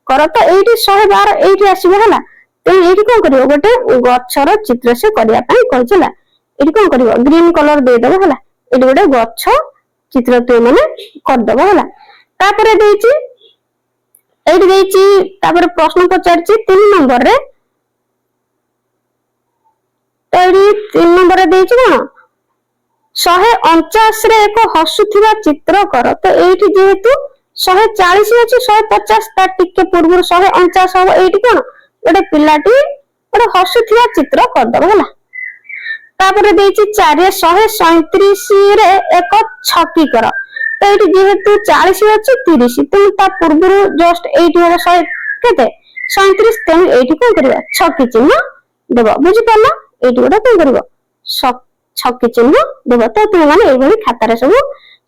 କର। ତ ଏଇଠି 112 ଏଇଠି ଆସିବ ହେଲା। ତେଣୁ ଏଇଠି କଣ କରିବ ଗୋଟେ ଗଛର ଚିତ୍ର ସେ କରିବା ପାଇଁ କହିଛି ହେଲା। ଏଠି କଣ କରିବ ଗ୍ରୀନ କଲର ଦେଇଦବ ହେଲା। ଏଠି ଗୋଟେ ଗଛ ଚିତ୍ର ତୁମେ ମାନେ କରିଦବ ହେଲା। ତାପରେ ଦେଇଛି ଏଇଠି ଦେଇଛି, ତାପରେ ପ୍ରଶ୍ନ ପଚାରିଛି 3 ନମ୍ବରରେ। ତ ଏଠି 3 ନମ୍ବରରେ ଦେଇଛି କଣ 149 ରେ ଏକ ହସୁଥିବା ଚିତ୍ର କର। ତ ଏଇଠି ଯେହେତୁ 140 ଅଛି 150 ତା ଟିକେ ପୂର୍ବରୁ 149 ହବ। ଏଇଠି କଣ ଗୋଟେ ପିଲାଟି ଗୋଟେ ହସୁଥିବା ଚିତ୍ର କରିଦବ ହେଲା। ତାପରେ ଦେଇଛି 4 137 ରେ ଏକ ଛକି କର। ତ ଏଇଠି ଯେହେତୁ 40 ଅଛି 30, ତେଣୁ ତା ପୂର୍ବରୁ ଜଷ୍ଟ ଏଇଠି ହବ 100 କେତେ 37, ତେଣୁ ଏଇଠି କଣ କରିବ ଛକି ଚିହ୍ନ ଦେବ। ବୁଝିପାରିଲ? ଏଇଠି ଗୋଟେ କଣ କରିବ ଛକି ଚିହ୍ନ ଦେବ। ତ ତୁମେ ମାନେ ଏଇଭଳି ଖାତାରେ ସବୁ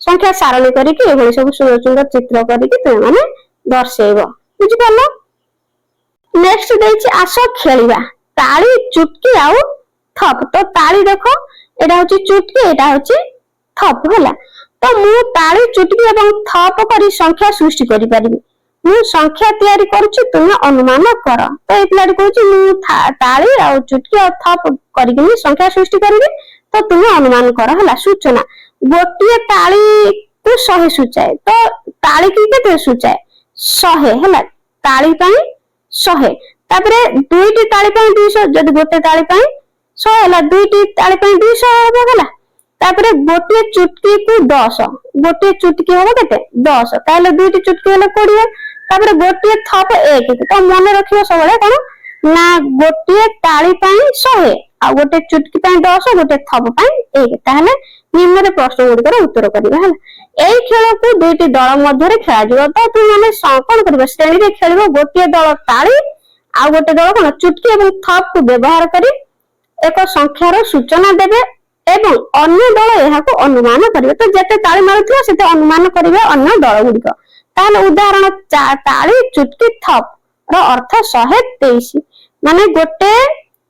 ସଂଖ୍ୟା ସାରଣୀ କରିକି ଏଭଳି ସବୁ ସୁନ୍ଦର ସୁନ୍ଦର ଚିତ୍ର କରିକି ତୁମେ ମାନେ ଦର୍ଶେଇବ। ବୁଝିପାରିଲ? ନେକ୍ସଟ ଦେଇଛି ଆସ ଖେଳିବା, ତାଳି, ଚୁଟକି ଆଉ ଥପ। ତ ତାଳି ଦେଖ ଏଟା ହଉଛି ଚୁଟକି, ଏଟା ହଉଛି ଥପ ହେଲା। ତ ମୁଁ ତାଳି, ଚୁଟକି ଏବଂ ଥପ କରି ସଂଖ୍ୟା ସୃଷ୍ଟି କରିପାରିବି। ମୁଁ ସଂଖ୍ୟା ତିଆରି କରୁଛି, ତୁମେ ଅନୁମାନ କର। ତ ଏଇ ପିଲାଟି କହୁଛି ମୁଁ ତାଳି ଆଉ ଚୁଟକି ଆଉ ଥପ କରିକି ସଂଖ୍ୟା ସୃଷ୍ଟି କରିବି, ତ ତୁମେ ଅନୁମାନ କର ହେଲା। ସୂଚନା ଗୋଟିଏ ତାଳିକୁ 100 ସୂଚାଏ। ତ ତାଳିକି କେତେ ସୂଚାଏ 100 ହେଲା। ତାଳି ପାଇଁ 100। ତାପରେ ଦୁଇଟି ତାଳି ପାଇଁ 200, ଯଦି ଗୋଟେ ତାଳି ପାଇଁ 100 ହେଲା, ଦୁଇଟି ତାଳି ପାଇଁ 200 ହବ ହେଲା। ତାପରେ ଗୋଟିଏ ଚୁଟକି କୁ 10, ଗୋଟିଏ ଚୁଟକି ହବ କେତେ 10, ତାହେଲେ ଦୁଇଟି ଚୁଟକି ହେଲେ 20। ତାପରେ ଗୋଟିଏ ଥପ 1। ତ ମନେ ରଖିବ ସବୁବେଳେ କଣ ନା ଗୋଟିଏ ତାଳି ପାଇଁ 100 ଆଉ ଗୋଟେ ଚୁଟକି ପାଇଁ 10, ଗୋଟେ ଥପ ପାଇଁ 1। ତାହେଲେ ନିମ୍ନରେ ପ୍ରଶ୍ନ ଗୁଡିକର ଉତ୍ତର କରିବା ହେଲା। ଏଇ ଖେଳକୁ ଦୁଇଟି ଦଳ ମଧ୍ୟରେ ଖେଳାଯିବ। ତ ତୁମେ ମାନେ କଣ କରିବ ଶ୍ରେଣୀରେ ଖେଳିବ। ଗୋଟିଏ ଦଳ ତାଳି ଆଉ ଗୋଟେ ଦଳ କଣ ଚୁଟକି ଏବଂ ଥପକୁ ବ୍ୟବହାର କରି ଏକ ସଂଖ୍ୟାର ସୂଚନା ଦେବେ ଏବଂ ଅନ୍ୟ ଦଳ ଏହାକୁ ଅନୁମାନ କରିବେ। ତ ଯେତେ ତାଳି ମାରୁଥିବ ସେତେ ଅନୁମାନ କରିବେ ଅନ୍ୟ ଦଳ ଗୁଡିକ। ତାହେଲେ ଉଦାହରଣ ତାଳି, ଚୁଟକି, ଥପ ର ଅର୍ଥ 123, ମାନେ ଗୋଟେ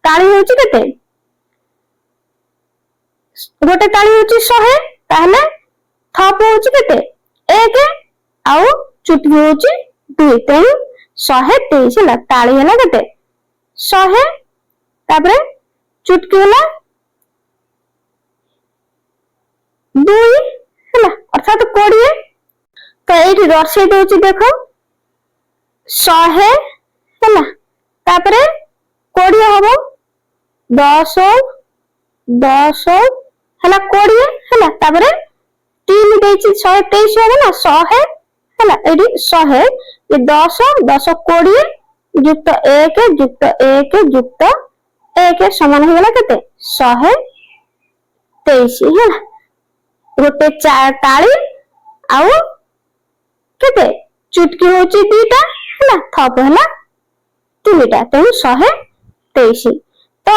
ତାଳି ହଉଛି କେତେ ଗୋଟେ ତାଳି ହଉଛି 100, ତାହେଲେ ଥପ ହଉଛି କେତେ 1 ଆଉ ଚୁଟକି ହଉଛି 2, ତେଣୁ 123 ହେଲା। ତାଳି ହେଲା କେତେ 100, ତାପରେ ଚୁଟକି ହେଲା 2 ହେଲା, ଅର୍ଥାତ 20। ତ ଏଇଠି ଦର୍ଶେଇ ଦଉଛି ଦେଖ 100 ହେଲା, ତାପରେ 20 ହବ 10 ହେଲା 20 ହେଲା। ତାପରେ 3 ଦେଇଛି 123 ହବ ନା 100 ହେଲା। ଏଠି 100 10 10 20 ଯୁକ୍ତ 1 ଯୁକ୍ତ 1 ଯୁକ୍ତ 1 ସମାନ ହେଇଗଲା କେତେ 123 ହେଲା। ଗୋଟେ ତାଳି ଆଉ କେତେ ଚୁଟକି ହଉଛି 2ଟା ହେଲା, ଥପ ହେଲା 3ଟା, ତେଣୁ 123। ତ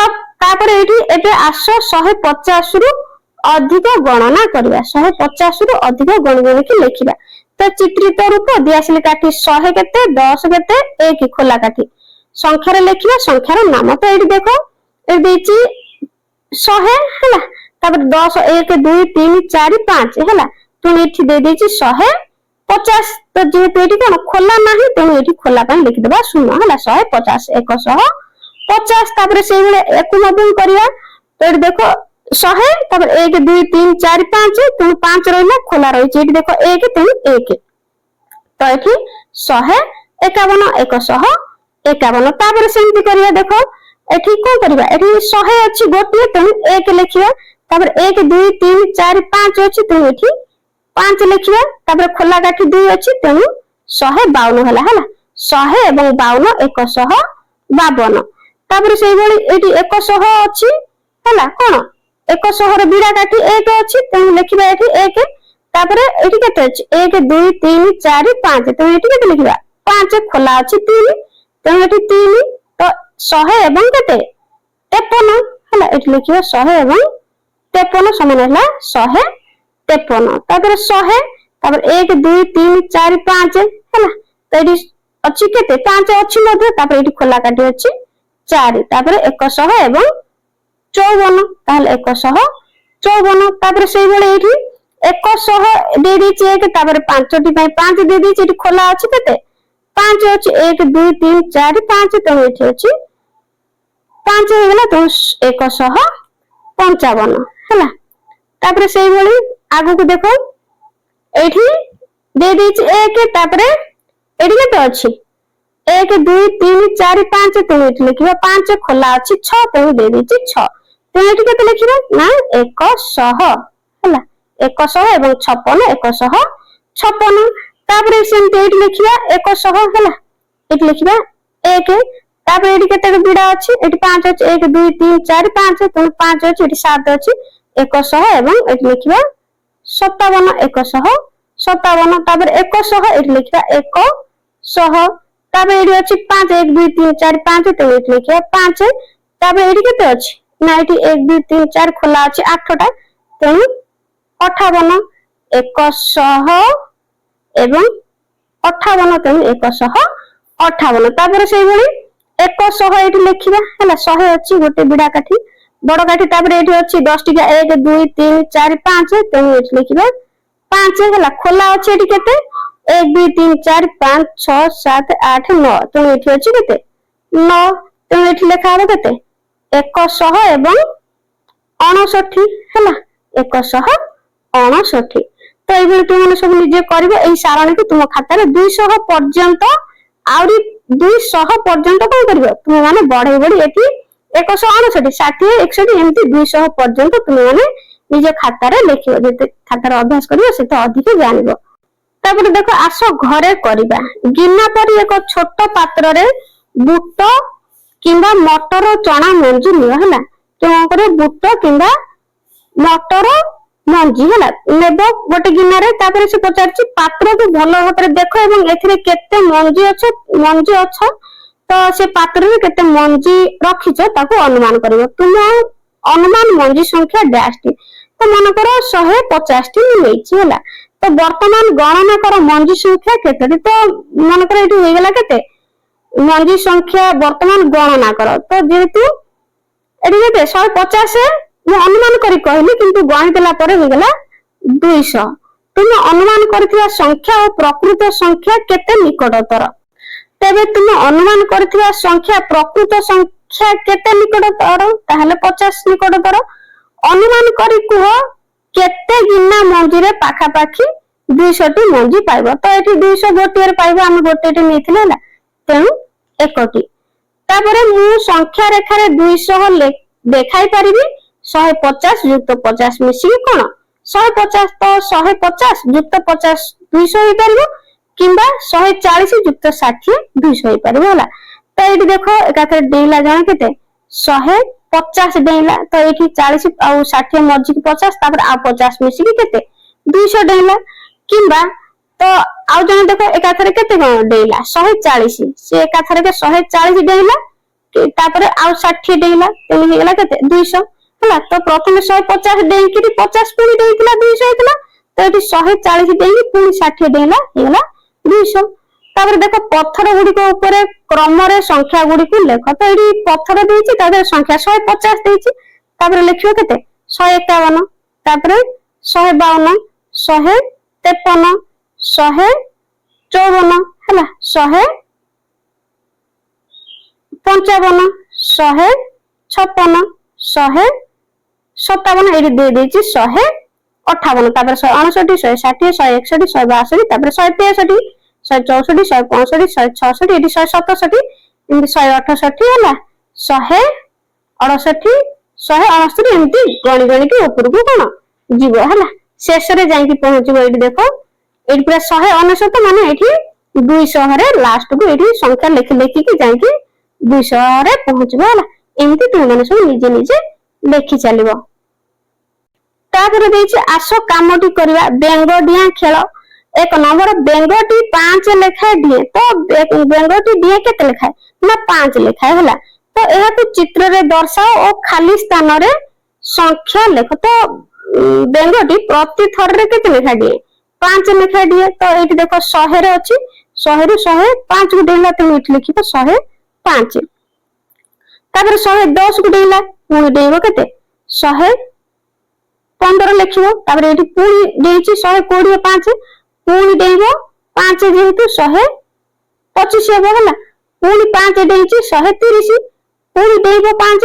ତାପରେ ଏଇଠି ଏବେ ଆସ 150 ରୁ ଅଧିକ ଗଣନା କରିବା। 150 ରୁ ଅଧିକ ଗଣି ଗଣିକି ଲେଖିବା। ତ ଚିତ୍ରିତ ରୂପ ଦିଆସିଲି କାଠି 100 କେତେ 10 କେତେ 1 ଖୋଲା କାଠି ସଂଖ୍ୟାରେ ଲେଖିବା। ସଂଖ୍ୟାର ନାମ ତ ଏଇଠି ଦେଖ ଏଠି ଦେଇଛି 100 ହେଲା, ତାପରେ 10 1 2 3 4 5 ହେଲା। तुम एठी दे देछि 150 तो जेहेतु एठी कोन खोला नाही तेणु एठी खोला ପାଇଁ लिखिदबा 0 हला 150 150 तापर से बेले एकु मध्यम करिया तो एठी देखो 100 तापर 1 2 3 4 5 तेणु 5 रहला खोला रही एठी देखो 1 तेणु 1 तो एठी 151 151 तापर सेमति करिया देखो एठी कोन करबा एठी 100 अछि गोटिए तेणु 1 लिखिया तापर 1 2 3 4 5 अछि तेणु एठी 5 लिखिया तापर खोला काठी 2 अछि तेणु 152 हला 100 एवं 52 152 तापर सेई भली एठी 100 अछि हला कोन 100 रो बिड़ा काठी 1 अछि तेणु लिखिबा एठी 1 तापर एठी केते अछि 1 2 3 4 5 तेणु एठी केते लिखिबा 5 खोला अछि 3 तेणु एठी 3 तो 100 एवं केते 53 हला एठी लिखिबा 100 एवं 53 समान हला 153 तापर 100 तापर 1 2 3 4 5 हला तो एठी अछि केते 5 अछि मध्ये तापर एठी खोला काटी अछि 4 तापर 100 एवं 54 ताहले 154 तापर सेई बेले एठी 100 दे देछि 1 तापर 5 टी पय 5 दे देछि एठी खोला अछि केते 5 अछि 1 2 3 4 5 तो एठी अछि 5 हो गेला तो 155 हला तापर सेई भली आगु को देखो एठी दे देछि 1 तापर एठी केते अछि 1 2 3 4 5 तो एठी लिखिबा 5 खोला अछि 6 तो दे देछि 6 तो एठी केते लिखिबा ना 100 हला 100 एवं 56 156 तापर सेमते एठी लिखिबा 100 हला एठी लिखिबा 1 तापर एठी केते बिड़ा अछि एठी 5 अछि 1 2 3 4 5 तो 5 अछि एठी 7 अछि 100 एवं एठी लिखिबा 57 157 तापर 100 एठी लिखिबा 100 तापर एठी अछि 5 1 2 3 4 5 तो एठी लिखिबा 5 तापर एठी केते अछि ना एठी 1 2 3 4 खोला अछि 8 टा तेणु 58 100 एवं 58 तेणु 158 तापर सेई भली 100 एठी लिखिबा हला 100 अछि गोटे बिड़ा काठी बड़ काठी तापर एठी अछि 10 टिका 1 2 3 4 5 तेणु एठी लिखिबा 5 हला खोला अछि एठी केते 1 2 3 4 5 6 7 8 9 तेणु एठी अछि केते 9 तेणु एठी लेखा हो केते 100 एवं 59 हला 159 तो एबे तुम सब निजे करबो एई सारणी को तुम खाता रे 200 पर्यंत आउरी 200 पर्यंत कोन करबो तुम माने बढ़े बढ़ी एठी 159 60 61 एमती 200 पर्यंत तुम माने निजे खाता रे लिखिबो जते खाता रे अभ्यास करियो सेते अधिक जानिबो तापर देखो आसो घरे करबा गिन्ना पर एक छोट पात्र रे बुट किंबा मटर चना मंजी नियो हला तो करे बुट किंबा मटर मंजी हला नेबो गोटे गिन्ना रे तापर से पचारछि पात्र को भलो भाबरे देखो एवं एथिरे केते मंजी अछ तो से पात्र रे केते मंजी रखिछ ताको अनुमान करिवो तुम अनुमान मंजी संख्या डैश टी तो मन करो 150 टी लेछि हला तो वर्तमान गणना कर मंजी संख्या केते तो मन करो एठी होई गेला केते मंजी संख्या वर्तमान गणना कर तो जेतु एठी केते 150 मु अनुमान करी कहली किंतु गणित देला परे हो गेला 200 तुम अनुमान करथिया संख्या और प्रकृत संख्या केते निकटतर तबे तुम अनुमान करथिया संख्या प्रकृत संख्या केते निकटतर ताहले 50 निकटतर अनुमान करी कुह केते गिन्ना मंजी रे पाखा पाखी 200 टी मंजी पाइबो तो एठी 200 गोटे रे पाइबो हम गोटे टी नेथिले ना तेनु एकटी तापरे मु संख्या रेखा रे 200 देखाई परिबी 150 युक्त 50 मिसी कोन 150 तो 150 युक्त 50 200 होई परबो किंबा 140 युक्त 60 200 होई परबो होला तो एठी देखो एकाथरे डेला जान केते 150 डेला तो एठी 40 आ 60 मर्जी 50 तापर आ 50 मिसी केते 200 डेला किंबा तो आउ जने देखो एकाथरे केते कोन डेला 140 से एकाथरे के 140 डेला तापर आ 60 डेला तेनी हे गेला केते 200 हला तो प्रथम 150 देई कि 50 पुनी देइतला 200 हेतला तो एठी 140 देई पुनी 60 देला हेला 200 तापर देखो पत्थर गुडी को ऊपर क्रम रे संख्या गुडी को लेख तो एठी पत्थर देइछि तापर संख्या 150 देइछि तापर लिखियो केते 151 तापर 152 153 154 ହେଲା 155 156 157 ଏଠି ଦେଇ ଦେଇଛି 158 ତାପରେ 159 160 161 162 ତାପରେ 163 164 165 166 ଏଠି 167 ଏମିତି 168 ହେଲା 168 169 ଏମିତି ଗଣି ଗଣିକି ଉପରକୁ କଣ ଯିବ ହେଲା ଶେଷରେ ଯାଇକି ପହଞ୍ଚିବ ଏଠି ଦେଖ ଏଠି ପୁରା 199 ମାନେ ଏଠି 200 ରେ ଲାଷ୍ଟ କୁ ଏଠି ସଂଖ୍ୟା ଲେଖି ଲେଖିକି ଯାଇକି 200 ରେ ପହଞ୍ଚିବ ହେଲା ଏମିତି ତୁମ ମାନେ ସବୁ ନିଜେ ନିଜେ ଲେଖି ଚାଲିବ ତାପରେ ଦେଇଛି ଆସ କାମଟି କରିବା ବେଙ୍ଗ ଡିଆଁ ଖେଳ 1 ନମ୍ବର ବେଙ୍ଗଟି 5 ଲେଖାଏ ଡିଏ ତ ବେଙ୍ଗଟି ଡିଏ କେତେ ଲେଖାଏ ନା 5 ଲେଖାଏ ହେଲା ତ ଏହାକୁ ଚିତ୍ରରେ ଦର୍ଶାଅ ଓ ଖାଲି ସ୍ଥାନରେ ସଂଖ୍ୟା ଲେଖ ତ ବେଙ୍ଗଟି ପ୍ରତି ଥରରେ କେତେ ଲେଖା ଡିଏ 5 ଲେଖା ଡିଏ ତ ଏଇଠି ଦେଖ 100 ରେ ଅଛି 100 ରୁ 105 କୁ ଡେଇଲା ତେଣୁ ଏଠି ଲେଖିବ 105 ତାପରେ 110 କୁ ଡେଇଲା ପୁଣି ଡେଇବ କେତେ 115 ଲେଖିବ ତାପରେ ଏଠି ପୁଣି ଦେଇଛି 125 ପୁଣି ଡେଇବ 5 ଯେହେତୁ 125 ହେବ ହେଲା ପୁଣି 5 ଦେଇଛି 130 ପୁଣି ଡେଇବ 5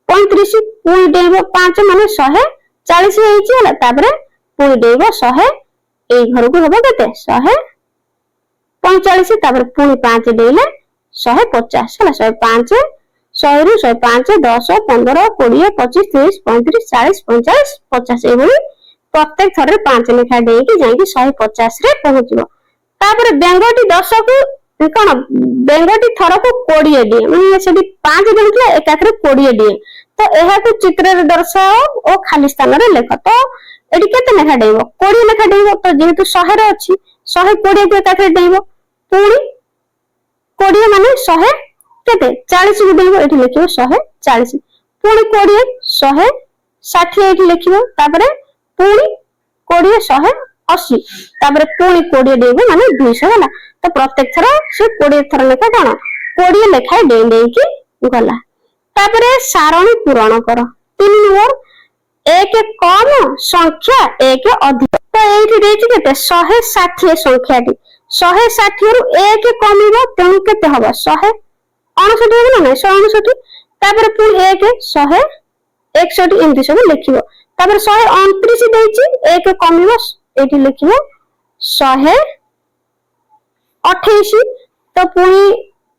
135 ପୁଣି ଡେଇବ 5 ମାନେ 140 ହେଇଛି ହେଲା ତାପରେ ପୁଣି ଡେଇବ 100 ଏଇ ଘରକୁ ହେବ କେତେ 145 ତାପରେ ପୁଣି 5 ଡେଇଲେ 150 ହେଲା 105 100 ରୁ 105 10 15 20 25 30 35 40 45 50 ଏଇଭଳି प्रत्येक थर 5 लेखा देकी जाइए 150 रे पहुंचबो तापर बेंगटी 10 को कौन बेंगटी थर को 20 दिए माने सेठी 5 देउतला एकाथरे 20 दिए तो एहा को चित्र रे दर्शाओ ओ खाली स्थान रे लेख तो एठी केते लेखा देबो 20 लेखा देबो तो जेहेतु 100 रे अछि 120 को एकाथरे देबो पूरी 20 माने 100 केते 40 को देबो एठी लिखिबो 140 पूरी 20 160 एठी लिखिबो तापरे पूरी 20 180 तापर पूरी 20 देबो माने 200 होला तो प्रत्येक थर से 20 थर लेखा कोन 20 लेखा दे देकी गला तापर सारणी पूरण कर 3 नंबर एक कम संख्या एक अधिक तो एठी देछि केते 160 संख्याटी 160 रु एक कमिबो तेनु केते हबो 159 हो ना 159 तापर पूरी 1 161 एमती सब लिखिबो तापर 129 देछि एक कमिबो एठी लिखिबो 128 तो पूरी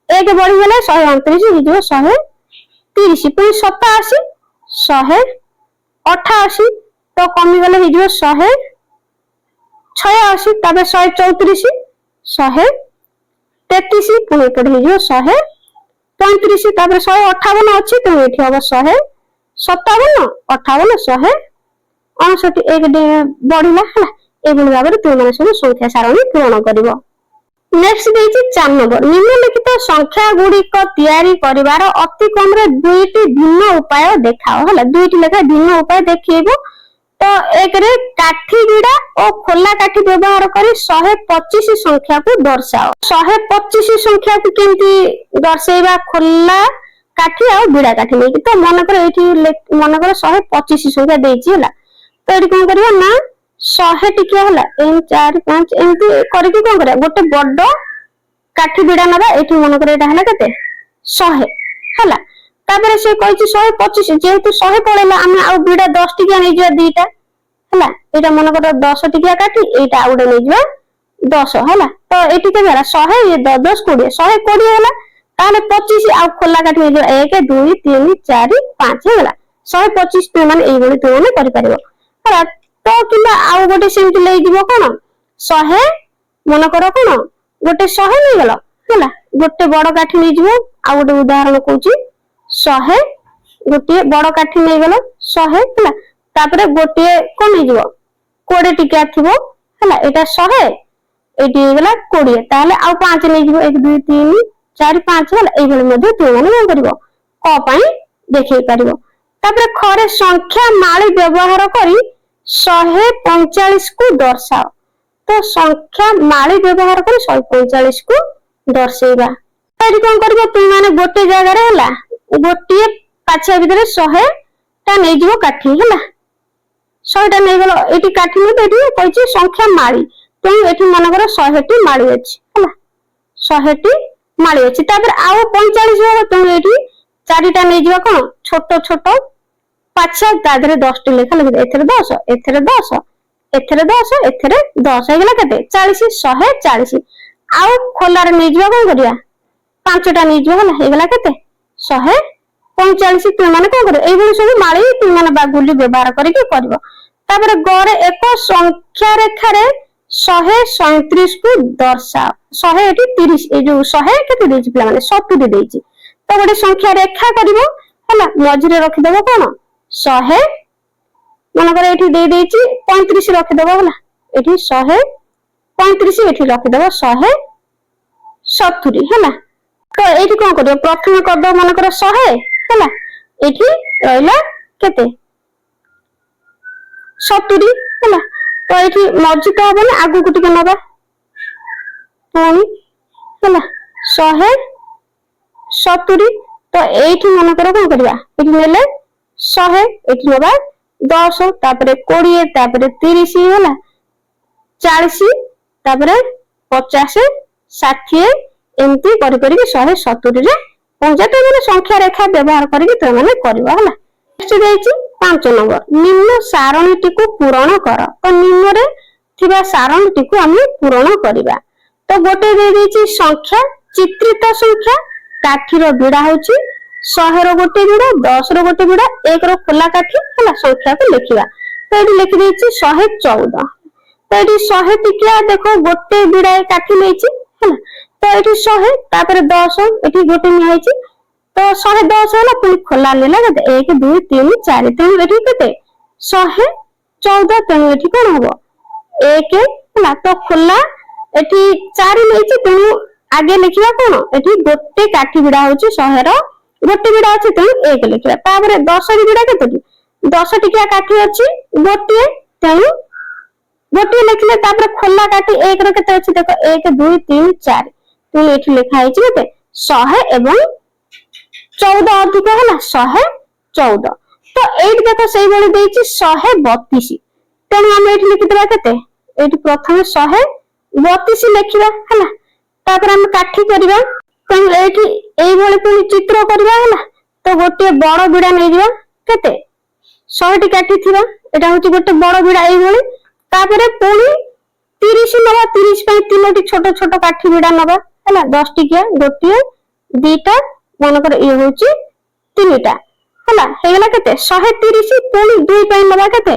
एक बढ़ी गला 129 हिजो 130 पूरी 87 188 तो कमी गले हिजो 186 तापर 134 133 पूरी पढ़ हिजो 135 तापर 158 अछि तो एठी हबो 157 58 159 एक बढ़िला हला एबुल भाबरे तू माने सब संख्या सारणी पूर्ण करिवो नेक्स्ट देछि 4 नंबर निम्नलिखित संख्या गुडी को तयारी करिवार अति कम रे दुईटी भिन्न उपाय देखाओ हला दुईटी लेखा भिन्न उपाय देखिबो तो एक रे काठी बिडा और खोला काठी व्यवहार करी 125 संख्या को दर्शाओ 125 संख्या को केंती दर्शाइबा खोला काठी और बिडा काठी नै तो मन कर एठी मन कर 125 संख्या देछि हला तो एठी कोन करियो ना 100 टिकिया हला 1 4 5 एंती करके कोन करे गोटे बड्डो काठी बिडा नबा एठी मन करे एटा हला केते 100 हला तापर से कहिछि 125 जेहेतु 100 पड़ेला हम आ बिडा 10 टिकिया नै जिया दीटा हला एटा मन कर 10 टिकिया काठी एटा आउडे नै जिया 10 हला तो एठी के बेरा 100 ये 10 20 120 हला ताले 25 आ खोला काठी नै 1 2 3 4 5 हला 125 तो माने एई बडी तो माने करि परिबो हला तो किला आउ गोटे सेमति ले दिबो कोन 100 मन कर कोन गोटे 100 नै गेला हला गोटे बड़ काठी नै जिवो आ गोटे उदाहरण कहूची 100 गोटे बड़ काठी नै गेला 100 हला तापरे गोटे कोन नै जिवो 20 टिका थिबो हला एटा 100 एटी गेला 20 ताले आ 5 नै जिवो 1 2 3 4 5 हला एई भले मध्ये तो माने कोन करिवो क पई देखै परिवो तापरे खरे संख्या माळी व्यवहार करी 145 को दर्शाओ तो संख्या माळी व्यवहार कर 145 को दर्शाइबा एठी कोन करबो तू माने गोटे जगह रे हला गोटे पाछा भीतर 100 ता नै जिवो काठी हला 100टा नहीं गलो एटी काठी में एटी कहछि संख्या माळी तेणु एटी मनकर 100टी माळी अछि हला 100टी माळी अछि तापर आउ 45 हो तेणु एटी 4टा नहीं जिवा कोन छोट छोट पाछा दादरे 10टी लेखा लिखि दे एथरे 10 एथरे 10 एथरे 10 एथरे 10 हेगला केते 40 140 आउ खोलार नहीं जिवा कोन करिया 5टा नहीं जिवा हला हेगला केते 145 तुम माने कोन करे एबो सब माळी तुम माने बागुली व्यवहार करके करबो तापर गरे एक संख्या रेखा रे 137 को दर्शाओ 130 ए जो 100 केते देछि पिला माने 70 देछि तो गोटे संख्या रेखा करबो हला मझिरे रखि देबो कोन 100 मन करे एठी दे देछि 35 रखि देबो हला एठी 135 एठी रखि देबो 170 हला तो एठी कोन करियो प्रथम कर दो मन करे 100 हला एठी रहला केते 70 हला तो एठी मझि का बने आगु को टिके नबा पुनी हला 170 तो एठी मन करे कोन करिया एठी नेले 100 एठी नबा 10 तापरे 20 तापरे 30 हला 40 तापरे 50 60 एमती करि करि 170 रे पहुंचा तो माने संख्या रेखा व्यवहार करके तो माने करबा हला नेक्स्ट देछि 5 नंबर निम्न सारणीटी को पूर्ण कर तो निम्न रे थिबा सारणीटी को हम पूर्ण करबा तो गोटे दे देछि संख्या चित्रित संख्या काठी रो बिड़ा होछि 100 रो गोटे बिड़ा 10 रो गोटे बिड़ा 1 रो खोला काठी हला संख्या को लिखिबा तो एठी लिखि देछि 114 तो एठी 100 टिकिया देखो गोटे बिड़ा काठी लेछि हला तो एठी 100 तापर 10 एठी गोटे नि आइछि तो 110 होला पुनी खोला लेला केते 1 2 3 4 तेनु एठी केते 114 तेनु एठी कोन हबो 1 होला तो खोला एठी 4 लेछि तेनु आगे लिखिबा कोन एठी गोटे काठी बिड़ा होछि 100 रो गोटे बिड़ा अछि तेनु 1 लिखिबा तापर 10 री बिड़ा केते 10 टिकिया काठी अछि गोटे तेनु गोटे लिखले तापर खोला काठी 1 रो केते अछि देखो 1 2 3 4 तो एठी लिखा आइछि केते 100 एवं 14 अधिक हला 114 तो एठी देखो सही बळी देछि 132 तेनु हम एठी लिखि देबा केते एठी प्रथम 132 लिखिबा हला तापर हम काठी करबा तेनु एठी एई बळी पुनी चित्र करबा हला तो गोटे बड़ बिड़ा नै जिबा केते 100 टी काठी थिबा एटा होछि गोटे बड़ बिड़ा एई बळी तापर पुनी 30 नबा 30 पई तीनोटी छोट छोट काठी बिड़ा नबा हला 10 टिकिया गोटे दुईटा मनकर ये होची तीनटा हला हेगला केते 130 पुनी 2 पई नबा केते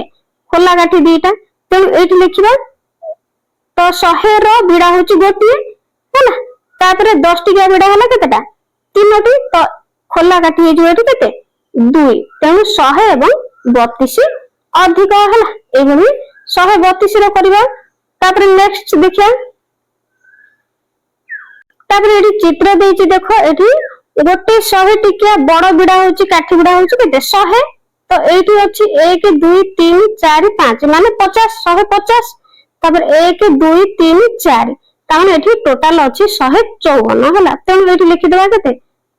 खोला काठी दुईटा तेनु एठी लिखिबा तो 100 रो बिड़ा होची गोटे हला तापर 10 टिकिया बिड़ा हला केतेटा तीनोटी तो खोला काठी हे जो एठी केते 2 तेनु 100 एवं 32 अधिक हला एभली 132 रो करबा तापर नेक्स्ट देखिया तापर एठी चित्र देछि देखो एठी गोटे 100 टिकिया बड़ बिड़ा होछि काठी बिड़ा होछि केते 100 तो एठी अछि 1 2 3 4 5 माने 50 150 तापर 1 2 3 4 ताने एठी टोटल अछि 154 हला तेनु एठी लिखि देबा केते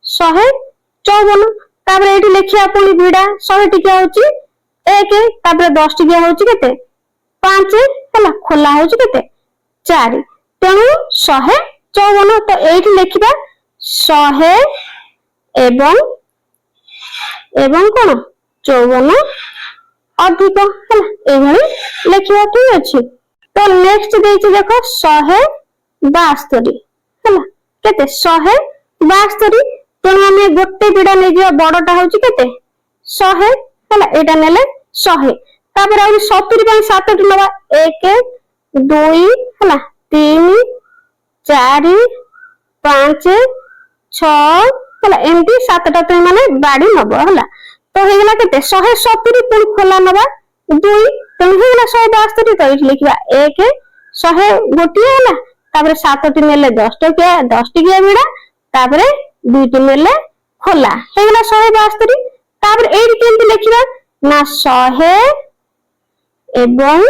154 तापर एठी लिखिया पुनी बिड़ा 100 टिकिया होछि 1 तापर 10 टिकिया होछि केते 5 हला खोला होछि केते 4 तेनु 154 तो एठी लिखिबा 100 एवं कोन 54 अधिक हला एभली लिखिबा ठीक अछि तो नेक्स्ट देछि देखो 172 हला केते 172 तेनु हमें गोटे बिड़ा नै जिया बड़टा होछि केते 100 हला एटा नेले 100 तापर आ 70 पई 7 टी नबा 1 2 हला 3 4 5 6 हला एमती 7टा तो माने बाडी नबो हला तो हेगला केते 170 पुनी खोला नबा 2 तो हेगला 172 तो इठ लिखबा 1 100 गोटी हला तापर 7 टी नेले 10 टिकिया बिड़ा तापर 2 टी नेले खोला हेगला 172 तापर एडी केमती लिखबा ना 100 एवं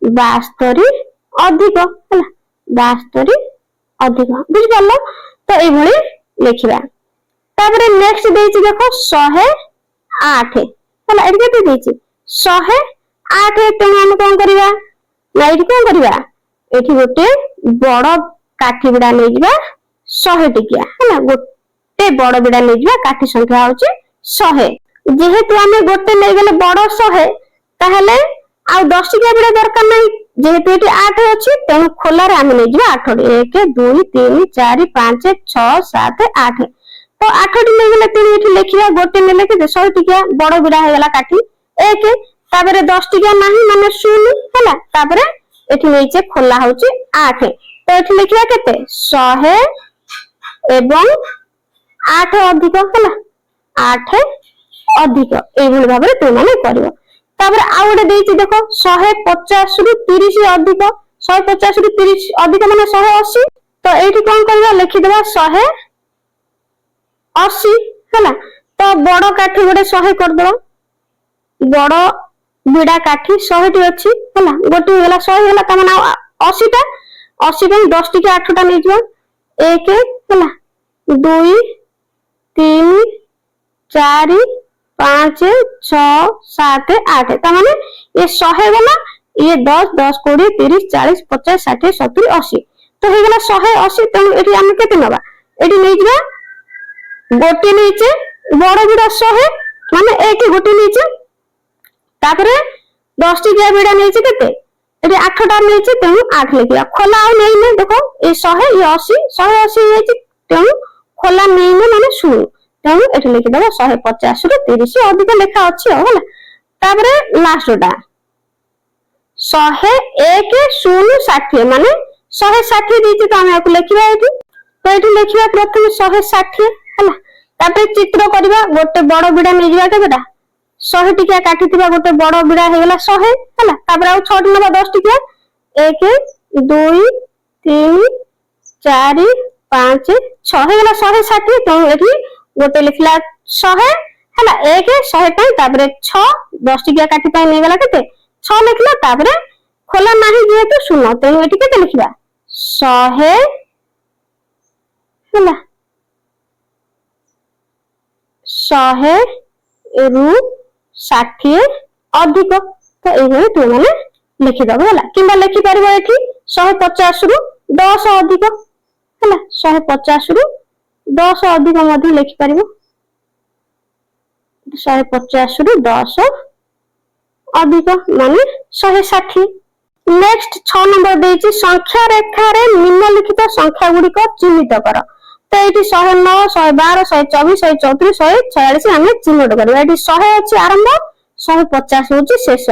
72 अधिक हला 72 अधिक बुझ पालो तो ए भली लिखिबा तापर नेक्स्ट देछि देखो 108 हला एडी केते देछि 8 ତେଣୁ ଆମେ କଣ କରିବା ନା ଏଠି କଣ କରିବା ଏଠି ଗୋଟେ ବଡ କାଠି ବିଡା ନେଇଯିବା 100 ଟିକିଆ ହେଲା ଗୋଟେ ବଡ ବିଡା ନେଇଯିବା କାଠି ସଂଖ୍ୟା ହଉଛି 100 ଯେହେତୁ ଆମେ ଗୋଟେ ନେଇଗଲେ ବଡ 100 ତାହେଲେ ଆଉ 10 ଟିକିଆ ବିଡା ଦରକାର ନାହିଁ ଯେହେତୁ ଏଠି 8 ଅଛି ତେଣୁ ଖୋଲାରେ ଆମେ ନେଇଯିବା 8ଟି 1 2 3 4 5 6 7 8 ତ 8ଟି ନେଇଗଲେ ତେଣୁ ଏଠି ଲେଖିବା ଗୋଟେ ନେଲେ କେତେ 100 ଟିକିଆ ବଡ ବିଡା ହେଇଗଲା କାଠି 1 ତାପରେ 10 ଟିକିଆ ନାହିଁ ମାନେ 0 ହେଲା ତାପରେ ଏଠି ନେଇଛେ ଖୋଲା ହଉଛି 8 ତ ଏଠି ଲେଖିବା କେତେ 100 ଏବଂ 8 ଅଧିକ ହେଲା 8 ଅଧିକ ଏଇଭଳି ଭାବରେ ତୁମମାନେ କରିବ ତାପରେ ଆଉ ଗୋଟେ ଦେଇଛି ଦେଖ 150 ରୁ 30 ଅଧିକ 150 ରୁ 30 ଅଧିକ ମାନେ 180 ତ ଏଇଠି କଣ କରିବା ଲେଖିଦେବା 180 ହେଲା ତ ବଡ କାଠି ଗୋଟେ 100 କରିଦବା ବଡ ବିଡା କାଠି 100ଟି ଅଛି ହେଲା ଗୋଟେ ହେଇଗଲା 100 ହେଲା ତା ମାନେ 80ଟା 80 ପାଇଁ 10 ଟିକିଆ 8ଟା ନେଇଯିବା 1 ହେଲା 2 3 4 5 6 7 8 ता माने ये 100 गला ये 10 10 20 30 40 50 60 70 80 तो हे गला 180 तेणु एठी हम केते नबा एठी नै जिबा गोटी नीचे बड़ बिडा 100 माने एक गोटी नीचे तापरे 10 टी जे बिडा नीचे केते एठी 8 टा नीचे तेणु 8 लिखिया खोला आ नै नै देखो ये 100 ये 80 180 हे तेणु खोला नै नै माने 0 तेणु एठी लिखि देबा 150 रु 30 अधिक लेखा अछि होला तापरे लास्टटा 101 माने 160 दीची तो हम आपको लिखिबा एठी तो एठी लिखिबा प्रथम 160 होला तापरे चित्र करबा गोटे बड़ बिडा नै जिबा केटा 100 टिकिया काटिथिबा गोटे बड़ बिडा हे गेला 100 होला तापरे आ 6 नबा 10 टिकिया 1 2 3 4 5 6 हे गेला 160 तो एठी गोटे लिखला 100 हैला 1 100 पे तापरे 6 10 टिकिया काटी पाई नै गला केते 6 लिखला तापरे खोला नाही जेहेतु 0 तेनु एठी केते लिखिबा 100 हैला 100 रु 60 अधिक तो एही तू माने लिखि दबो होला किबा लिखि परबो एठी 150 रु 10 अधिक हैला 150 रु 10 अधिक मध्य लिखि परिबो 150 रु 10 अधिक माने 160 नेक्स्ट 6 नंबर देछि संख्या रेखा रे निम्नलिखित संख्या गुडी को चिन्हित कर तो एठी 109 112 124 134 146 हम चिन्हित करबा एठी 100 अछि आरंभ 150 होछि शेष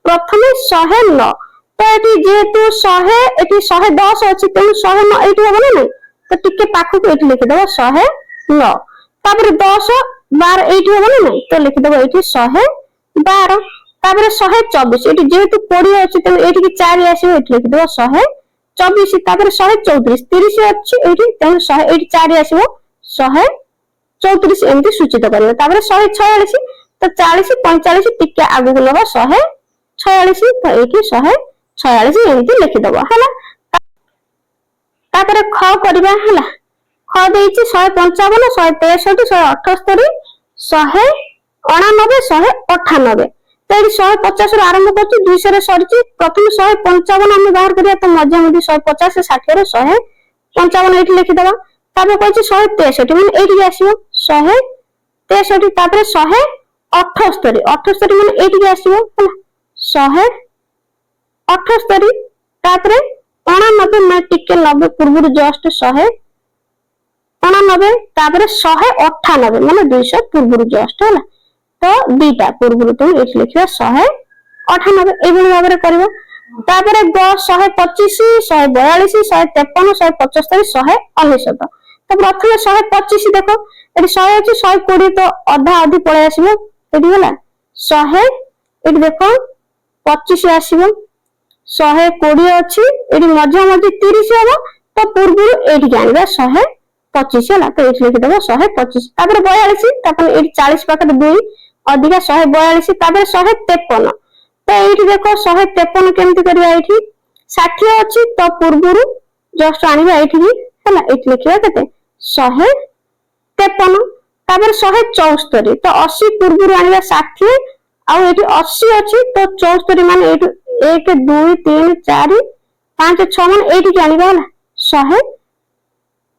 प्रथमे 109 तो एठी जेतु 100 एठी 110 अछि तेनु 109 एठी होबो नै तो टिके पाखु को एठी लिखि देबो 109 तापर 10 12 एठी होबो नै तो लिखि देबो एठी 112 तापर 124 एठी जेतु 20 अछि त एठी की 4 आसीबो एठी लिखि देबो 124 तापर 134 30 अछि एठी त 100 एठी 4 आसीबो 134 एमती सूचित करबो तापर 146 तो 40 45 टिके आगु को लेबो 146 तो एठी 146 एमती लिखि देबो हला तापर ख करबा हला ख देछि 155 163 178 199 198 तो 150 रो आरंभ करछि 200 रे सरिछि प्रथम 155 हम बाहर करिया तो मध्य मध्य 150 60 रे 155 एठी लिखि देबा तापर कहछि 163 माने एठी आसीबो 163 तापर 178 78 माने एठी आसीबो हला 178 तापर 89 में टिके 90 पूर्व जस्ट 199 तापर 198 माने 200 पूर्व जस्ट होला तो बीटा पूर्व तो एठी लिखिबा 198 एबोली भाबरे करबो तापर 125 142 153 175 199 तो प्रथम 125 देखो एठी 100 अछि 120 तो आधा आधी पळे आसीबो एठी होला 100 एठी देखो 25 आसीबो 120 अछि एठी मध्य मध्य 30 होबो तो पूर्व एठी जानिबा 125 होला तो एठी लिखि देबो 125 तापर 42 तापर एठी 40 पाखत 2 अधिक 142 तापर 153 तो एठी देखो 153 केमति करबा एठी 60 अछि तो पूर्व जस्ट आनिबा एठी होला एठी लिखिबा केते 153 तापर 174 तो 80 पूर्व आनिबा 60 ଆଉ ଏଠି 80 ଅଛି ତ 74 ମାନେ ଏଇଠୁ 1 2 3 4 5 6 ମାନେ ଏଇଠିକି ଆଣିବା ହେଲା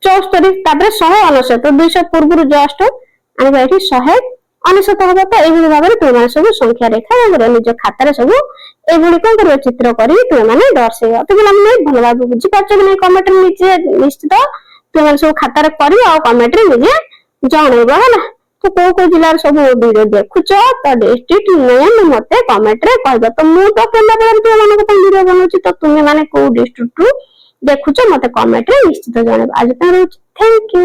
174 ତାପରେ 199 200 ପୂର୍ବରୁ ଜଷ୍ଟ ଆଣିବା ଏଠି 199 ହବ। ତ ଏଇଭଳି ଭାବରେ ତୁମେମାନେ ସବୁ ସଂଖ୍ୟା ରେଖା ନିଜ ଖାତାରେ ସବୁ ଏଇଭଳି କଣ କରିବ ଚିତ୍ର କରି ତୁମେମାନେ ଦର୍ଶେଇବ। ତ ପିଲାମାନେ ଭଲ ଭାବେ ବୁଝିପାରୁଛ କି ନାହିଁ କମେଣ୍ଟରେ ନିଜେ ନିଶ୍ଚିତ ତୁମେମାନେ ସବୁ ଖାତାରେ କରିବ ଆଉ କମେଣ୍ଟରେ ନିଜେ ଜଣେଇବ ହେଲା। ତ କୋଉ କୋଉ ଜିଲ୍ଲାର ସବୁ ଭିଡିଓ ଦେଖୁଛ ତ ଡିଷ୍ଟ୍ରିକ୍ଟ ନେମ୍ ମତେ କମେଣ୍ଟରେ କହିବ। ତ ମୁଁ ତ କେନ୍ଦ୍ରାପଡ଼ାରେ ତୁମମାନଙ୍କ ପାଇଁ ଭିଡିଓ ବନଉଛି ତ ତୁମେ ମାନେ କୋଉ ଡିଷ୍ଟ୍ରିକ୍ଟରୁ ଦେଖୁଛ ମତେ କମେଣ୍ଟରେ ନିଶ୍ଚିତ ଜଣେଇବ। ଆଜି ପାଇଁ ରହୁଛି, ଥ୍ୟାଙ୍କ ୟୁ।